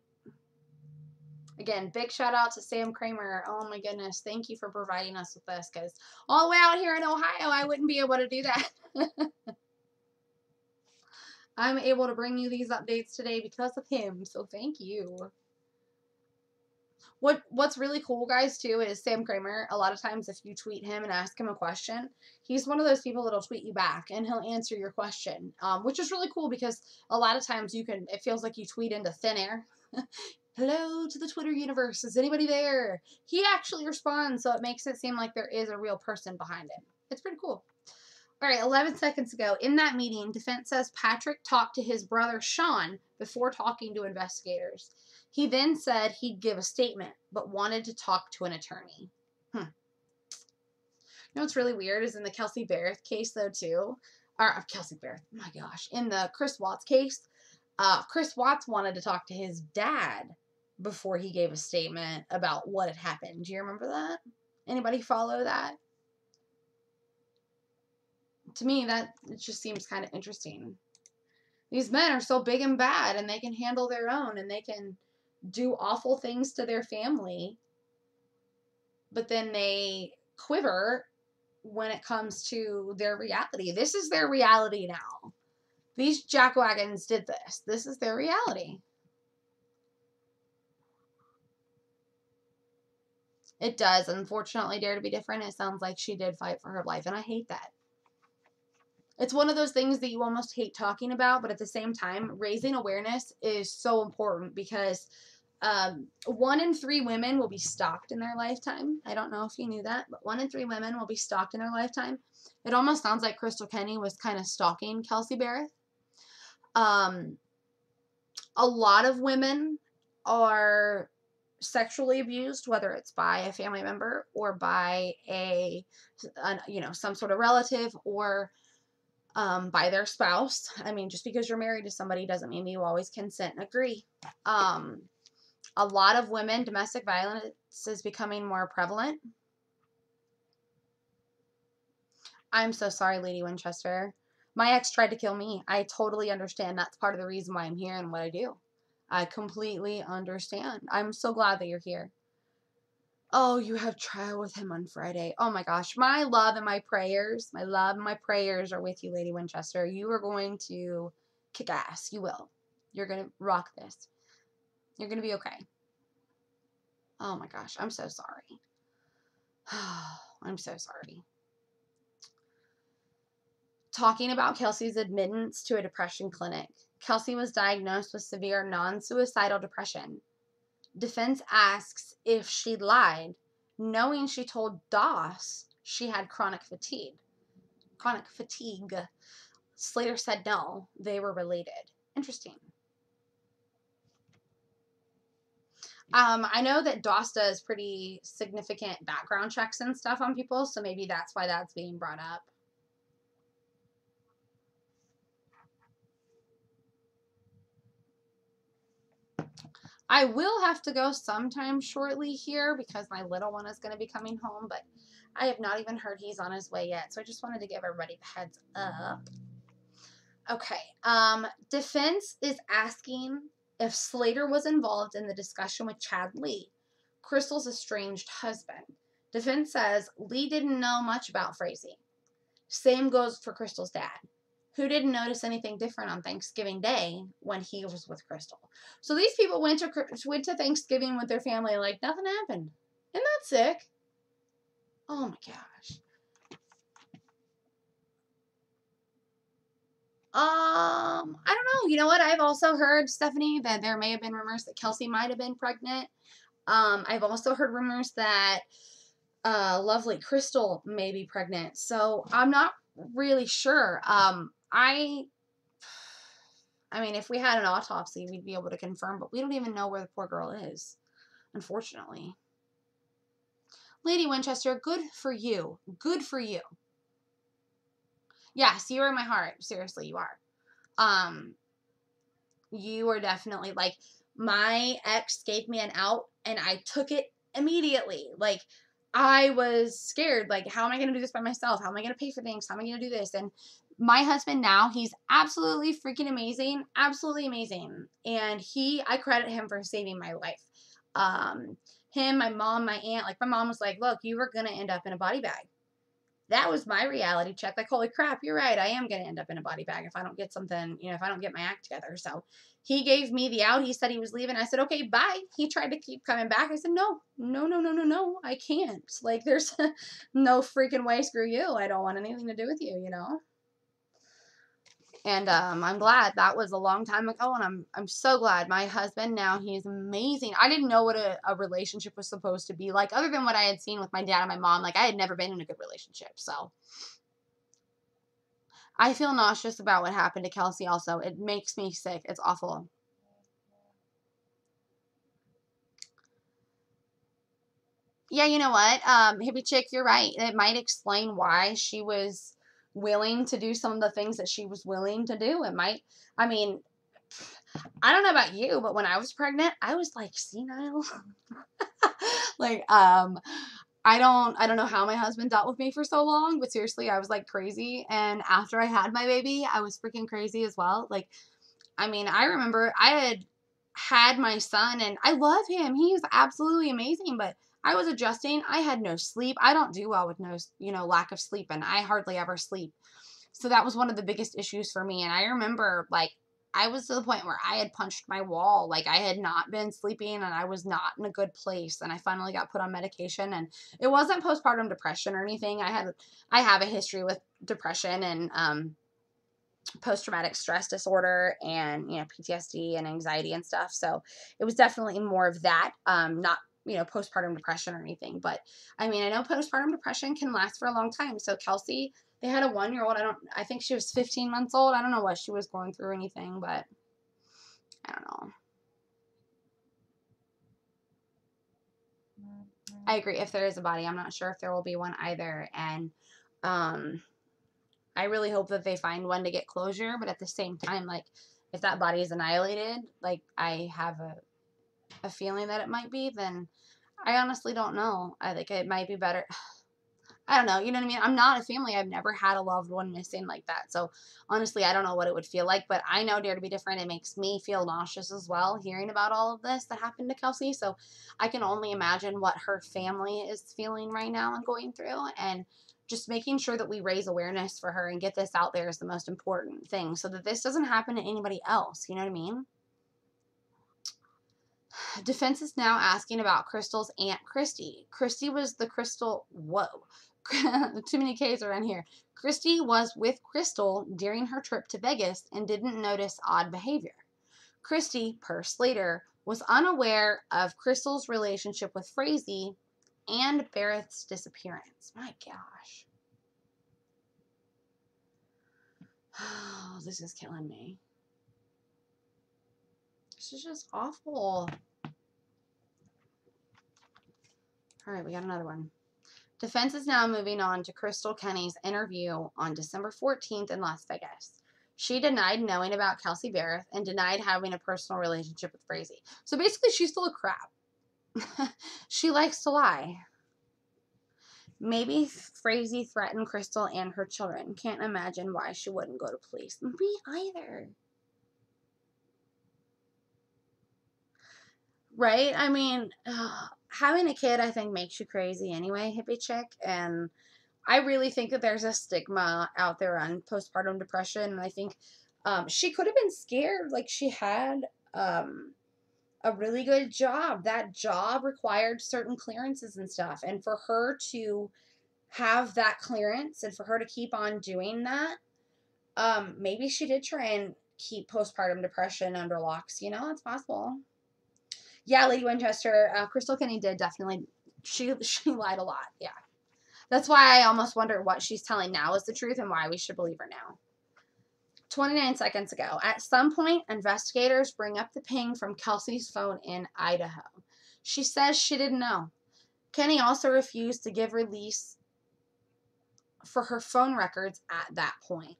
Again, big shout out to Sam Kramer. Oh my goodness, thank you for providing us with this, because all the way out here in Ohio, I wouldn't be able to do that. I'm able to bring you these updates today because of him, so thank you. What's really cool, guys, too, is Sam Kramer. A lot of times if you tweet him and ask him a question, he's one of those people that'll tweet you back and he'll answer your question, which is really cool because a lot of times it feels like you tweet into thin air. Hello to the Twitter universe. Is anybody there? He actually responds, so it makes it seem like there is a real person behind it. It's pretty cool. All right, 11 seconds ago, in that meeting, defense says Patrick talked to his brother Sean before talking to investigators. He then said he'd give a statement, but wanted to talk to an attorney. You know what's really weird is in the Kelsey Berreth case, though, too. Kelsey Berreth, oh my gosh. In the Chris Watts case, Chris Watts wanted to talk to his dad before he gave a statement about what had happened. Do you remember that? Anybody follow that? To me, it just seems kind of interesting. These men are so big and bad, and they can handle their own, and they can do awful things to their family, but then they quiver when it comes to their reality. This is their reality now. These jackwagons did this. This is their reality. It does, unfortunately, dare to be different. It sounds like she did fight for her life, and I hate that. It's one of those things that you almost hate talking about, but at the same time, raising awareness is so important because 1 in 3 women will be stalked in their lifetime. I don't know if you knew that, but 1 in 3 women will be stalked in their lifetime. It almost sounds like Krystal Kenny was kind of stalking Kelsey Berreth. A lot of women are sexually abused, whether it's by a family member or by some sort of relative or by their spouse. I mean, just because you're married to somebody doesn't mean you always consent and agree. A lot of women, domestic violence is becoming more prevalent. I'm so sorry, Lady Winchester. My ex tried to kill me. I totally understand. That's part of the reason why I'm here and what I do. I completely understand. I'm so glad that you're here. Oh, you have trial with him on Friday. Oh my gosh. My love and my prayers are with you, Lady Winchester. You are going to kick ass. You will. You're going to rock this. You're going to be okay. Oh my gosh. I'm so sorry. I'm so sorry. Talking about Kelsey's admittance to a depression clinic. Kelsey was diagnosed with severe non-suicidal depression. Defense asks if she lied, knowing she told Doss she had chronic fatigue. Slater said no, they were related. Interesting. I know that Doss does pretty significant background checks and stuff on people, so maybe that's why that's being brought up. I will have to go sometime shortly here because my little one is going to be coming home, but I have not even heard he's on his way yet, so I just wanted to give everybody the heads up. Okay, defense is asking if Slater was involved in the discussion with Chad Lee, Krystal's estranged husband. Defense says Lee didn't know much about Frazee. Same goes for Krystal's dad. who didn't notice anything different on Thanksgiving Day when he was with Krystal. So these people went to Thanksgiving with their family like nothing happened. Isn't that sick? Oh my gosh. I don't know. You know what? I've also heard, Stephanie, that there may have been rumors that Kelsey might have been pregnant. I've also heard rumors that lovely Krystal may be pregnant. So I'm not really sure. I mean, if we had an autopsy, we'd be able to confirm, but we don't even know where the poor girl is, unfortunately. Lady Winchester, good for you. Good for you. Yes, you are in my heart. Seriously, you are. You are definitely, like, my ex gave me an out, and I took it immediately. Like, I was scared. Like, how am I going to do this by myself? How am I going to pay for things? How am I going to do this? And my husband now, he's absolutely freaking amazing. Absolutely amazing. And I credit him for saving my life. Him, my mom, my aunt, like, my mom was like, look, you were going to end up in a body bag. That was my reality check. Like, holy crap, you're right. I am going to end up in a body bag if I don't get something, if I don't get my act together. So he gave me the out. He said he was leaving. I said, okay, bye. He tried to keep coming back. I said, no, I can't. Like, there's no freaking way. Screw you. I don't want anything to do with you, And I'm glad that was a long time ago, and I'm so glad. My husband now, he's amazing. I didn't know what a relationship was supposed to be like, other than what I had seen with my dad and my mom. Like, I had never been in a good relationship, so I feel nauseous about what happened to Kelsey also. It makes me sick. It's awful. Yeah, you know what? Hippie chick, you're right. It might explain why she was willing to do some of the things that she was willing to do. It might, I mean, I don't know about you, but when I was pregnant, I was like senile. Like, I don't know how my husband dealt with me for so long, but seriously, I was like crazy. And after I had my baby, I was freaking crazy as well. Like, I mean, I remember I had my son, and I love him. He is absolutely amazing, but I was adjusting. I had no sleep. I don't do well with no, lack of sleep, and I hardly ever sleep. So that was one of the biggest issues for me. And I remember, like, I was to the point where I had punched my wall. Like, I had not been sleeping, and I was not in a good place. And I finally got put on medication, and it wasn't postpartum depression or anything. I have a history with depression and post-traumatic stress disorder and, PTSD and anxiety and stuff. So it was definitely more of that, not, postpartum depression or anything. But I mean, I know postpartum depression can last for a long time. So Kelsey, they had a 1-year-old. I think she was 15 months old. I don't know what she was going through or anything, but I don't know. I agree. If there is a body, I'm not sure if there will be one either. And, I really hope that they find one to get closure, but at the same time, like, if that body is annihilated, like, I have a feeling that it might be, then I honestly don't know. I think it might be better. I don't know. You know what I mean? I'm not a family. I've never had a loved one missing like that. So honestly, I don't know what it would feel like, but I know Dare to Be Different. It makes me feel nauseous as well, hearing about all of this that happened to Kelsey. So I can only imagine what her family is feeling right now and going through. And just making sure that we raise awareness for her and get this out there is the most important thing, so that this doesn't happen to anybody else. You know what I mean? Defense is now asking about Krystal's Aunt Christy. Christy was the Krystal. Whoa. Too many K's around here. Christy was with Krystal during her trip to Vegas and didn't notice odd behavior. Christy, per Slater, was unaware of Krystal's relationship with Frazee and Berreth's disappearance. My gosh. Oh, this is killing me. This is just awful. All right, we got another one. Defense is now moving on to Krystal Kenny's interview on December 14th in Las Vegas. She denied knowing about Kelsey Berreth and denied having a personal relationship with Frazee. So basically, she's full of crap. She likes to lie. Maybe Frazee threatened Krystal and her children. Can't imagine why she wouldn't go to police. Me either. Right? I mean, having a kid, I think, makes you crazy anyway, hippie chick. And I really think that there's a stigma out there on postpartum depression, and I think she could have been scared. Like, she had a really good job. That job required certain clearances and stuff, and for her to have that clearance and for her to keep on doing that, maybe she did try and keep postpartum depression under locks. You know, it's possible. Yeah, Lady Winchester, Krystal Kenny did definitely, she lied a lot. Yeah. That's why I almost wonder what she's telling now is the truth and why we should believe her now. 29 seconds ago. At some point, investigators bring up the ping from Kelsey's phone in Idaho. She says she didn't know. Kenney also refused to give release for her phone records at that point.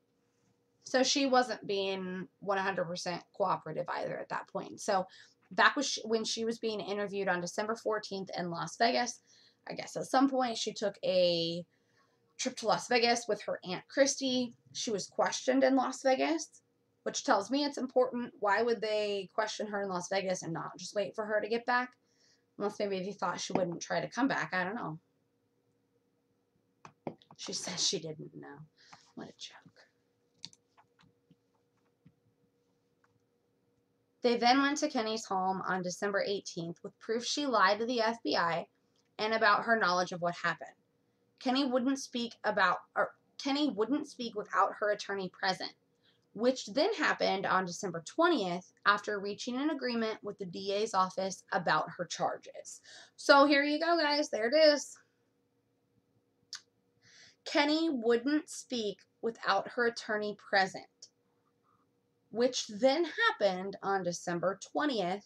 So she wasn't being 100% cooperative either at that point. So back when she was being interviewed on December 14th in Las Vegas, I guess at some point she took a trip to Las Vegas with her Aunt Christy. She was questioned in Las Vegas, which tells me it's important. Why would they question her in Las Vegas and not just wait for her to get back? Unless maybe they thought she wouldn't try to come back. I don't know. She says she didn't know. What a joke. They then went to Kenney's home on December 18th with proof she lied to the FBI and about her knowledge of what happened. Kenney wouldn't speak without her attorney present, which then happened on December 20th after reaching an agreement with the DA's office about her charges. So here you go, guys. There it is. Kenney wouldn't speak without her attorney present, which then happened on December 20th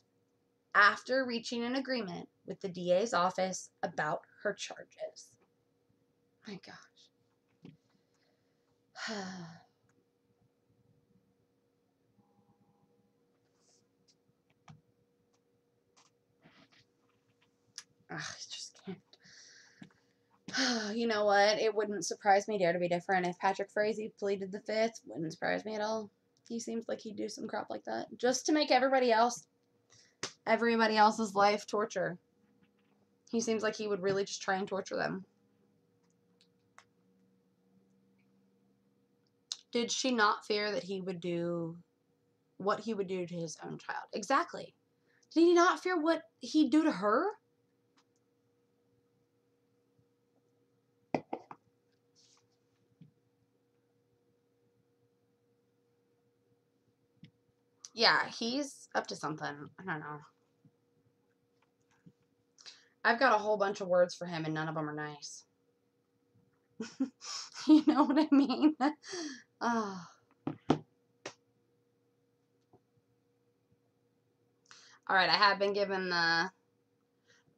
after reaching an agreement with the DA's office about her charges. My gosh. I just can't. You know what? It wouldn't surprise me, dare to be different, if Patrick Frazee pleaded the fifth. Wouldn't surprise me at all. He seems like he'd do some crap like that just to make everybody else's life torture. He seems like he would really just try and torture them. Did she not fear that he would do what he would do to his own child? Exactly. Did he not fear what he'd do to her? Yeah, he's up to something. I don't know. I've got a whole bunch of words for him and none of them are nice. You know what I mean? Oh. Alright, I have been given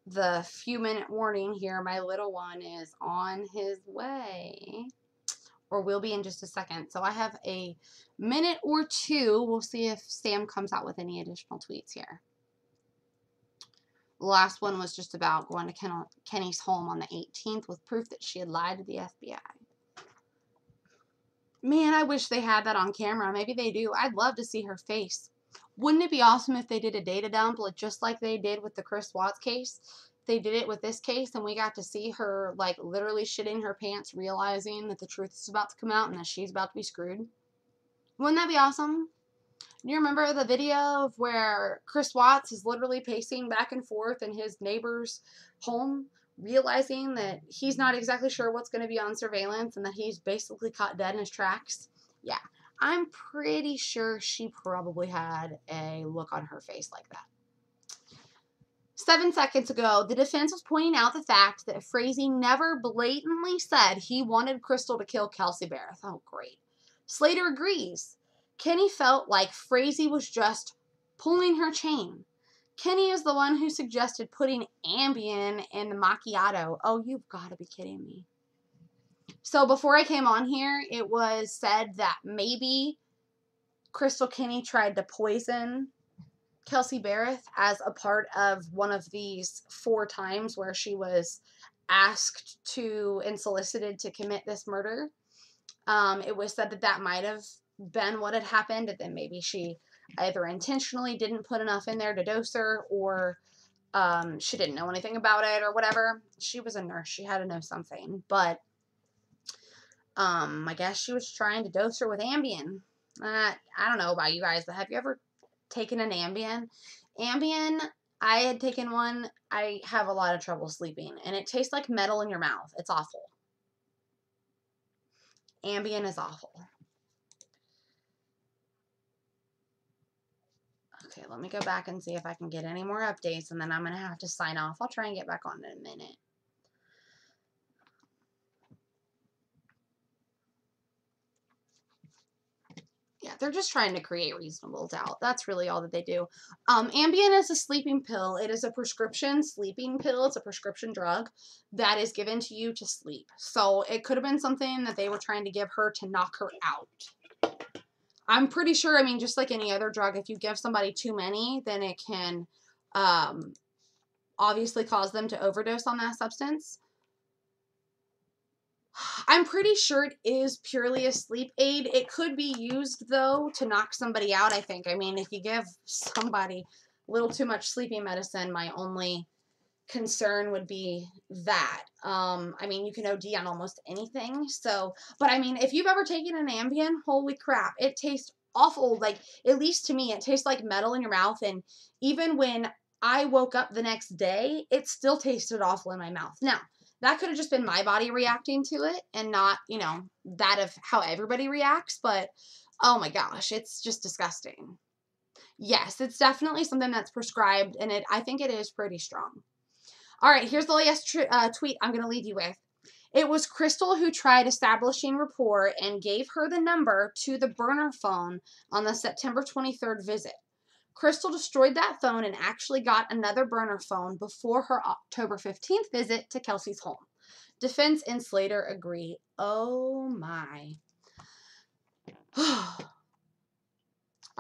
the few-minute warning here. My little one is on his way. Or will be in just a second. So I have a minute or two. We'll see if Sam comes out with any additional tweets here. The last one was just about going to Kenney's home on the 18th with proof that she had lied to the FBI. Man, I wish they had that on camera. Maybe they do. I'd love to see her face. Wouldn't it be awesome if they did a data dump, like just like they did with the Chris Watts case? They did it with this case, and we got to see her, like, literally shitting her pants, realizing that the truth is about to come out and that she's about to be screwed. Wouldn't that be awesome? Do you remember the video of where Chris Watts is literally pacing back and forth in his neighbor's home, realizing that he's not exactly sure what's going to be on surveillance and that he's basically caught dead in his tracks? Yeah, I'm pretty sure she probably had a look on her face like that. 7 seconds ago, the defense was pointing out the fact that Frazee never blatantly said he wanted Krystal to kill Kelsey Berreth. Oh, great. Slater agrees. Kenney felt like Frazee was just pulling her chain. Kenney is the one who suggested putting Ambien in the macchiato. Oh, you've got to be kidding me. So before I came on here, it was said that maybe Krystal Kenny tried to poison Kelsey Berreth as a part of one of these 4 times where she was asked to and solicited to commit this murder. It was said that that might have been what had happened, and then maybe she either intentionally didn't put enough in there to dose her, or she didn't know anything about it, or whatever. She was a nurse. She had to know something. But I guess she was trying to dose her with Ambien. I don't know about you guys, but have you ever taken an Ambien? Ambien, I had taken one. I have a lot of trouble sleeping, and it tastes like metal in your mouth. It's awful. Ambien is awful. Okay, let me go back and see if I can get any more updates, and then I'm going to have to sign off. I'll try and get back on in a minute. Yeah, they're just trying to create reasonable doubt. That's really all that they do. Ambien is a sleeping pill. It is a prescription sleeping pill. It's a prescription drug that is given to you to sleep. So it could have been something that they were trying to give her to knock her out. I'm pretty sure, I mean, just like any other drug, if you give somebody too many, then it can obviously cause them to overdose on that substance. I'm pretty sure it is purely a sleep aid. It could be used, though, to knock somebody out, I think. I mean, if you give somebody a little too much sleeping medicine, my only concern would be that. I mean, you can OD on almost anything. So, but I mean, if you've ever taken an Ambien, holy crap, it tastes awful. Like, at least to me, it tastes like metal in your mouth. And even when I woke up the next day, it still tasted awful in my mouth. Now, that could have just been my body reacting to it and not, you know, that of how everybody reacts. But, oh my gosh, it's just disgusting. Yes, it's definitely something that's prescribed, and I think it is pretty strong. All right, here's the last tweet I'm going to leave you with. It was Krystal who tried establishing rapport and gave her the number to the burner phone on the September 23rd visit. Krystal destroyed that phone and actually got another burner phone before her October 15th visit to Kelsey's home. Defense and Slater agree. Oh my. All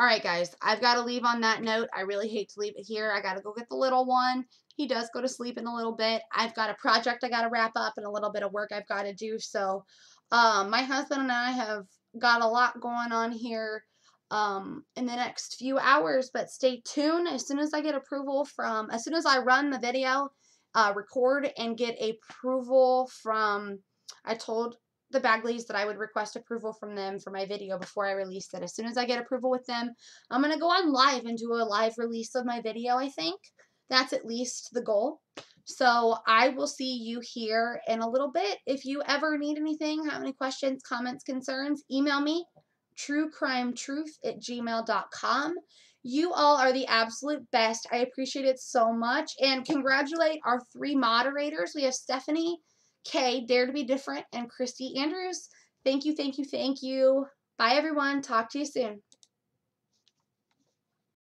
right, guys, I've got to leave on that note. I really hate to leave it here. I got to go get the little one. He does go to sleep in a little bit. I've got a project I got to wrap up and a little bit of work I've got to do. So my husband and I have got a lot going on here in the next few hours, but stay tuned. As soon as I get approval as soon as I run the video, record and get approval from, I told the Bagleys that I would request approval from them for my video before I release it. As soon as I get approval with them, I'm going to go on live and do a live release of my video, I think. That's at least the goal. So I will see you here in a little bit. If you ever need anything, have any questions, comments, concerns, email me, truecrimetruth@gmail.com. You all are the absolute best. I appreciate it so much. And congratulate our 3 moderators. We have Stephanie, Kay, Dare to Be Different, and Christy Andrews. Thank you, thank you, thank you. Bye, everyone. Talk to you soon.